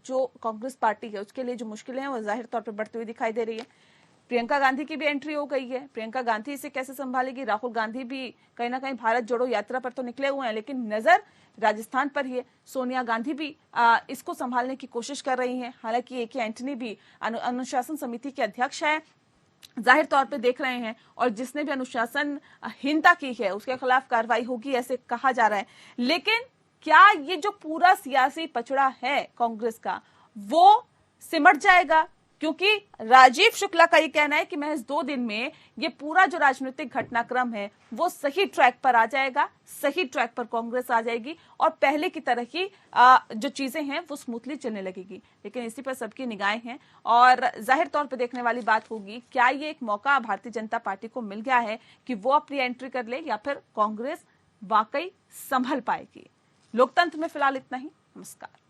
जो कांग्रेस पार्टी है उसके लिए जो मुश्किलें हैं वो जाहिर तौर पे बढ़ती हुई दिखाई दे रही है। प्रियंका गांधी की भी एंट्री हो गई है, प्रियंका गांधी इसे कैसे संभालेगी? राहुल गांधी भी कहीं ना कहीं भारत जोड़ो यात्रा पर तो निकले हुए हैं, लेकिन नजर राजस्थान पर ही है। सोनिया गांधी भी इसको संभालने की कोशिश कर रही हैं। हालांकि ए.के. एंटनी भी अनुशासन समिति के अध्यक्ष है, जाहिर तौर पे देख रहे हैं, और जिसने भी अनुशासनहीनता की है उसके खिलाफ कार्रवाई होगी ऐसे कहा जा रहा है। लेकिन क्या ये जो पूरा सियासी पचड़ा है कांग्रेस का वो सिमट जाएगा? क्योंकि राजीव शुक्ला का ये कहना है कि महज 2 दिन में ये पूरा जो राजनीतिक घटनाक्रम है वो सही ट्रैक पर आ जाएगा, सही ट्रैक पर कांग्रेस आ जाएगी और पहले की तरह की जो चीजें हैं वो स्मूथली चलने लगेगी। लेकिन इसी पर सबकी निगाहें हैं और जाहिर तौर पर देखने वाली बात होगी क्या ये एक मौका भारतीय जनता पार्टी को मिल गया है कि वो अपनी एंट्री कर ले या फिर कांग्रेस वाकई संभल पाएगी। लोकतंत्र में फिलहाल इतना ही। नमस्कार।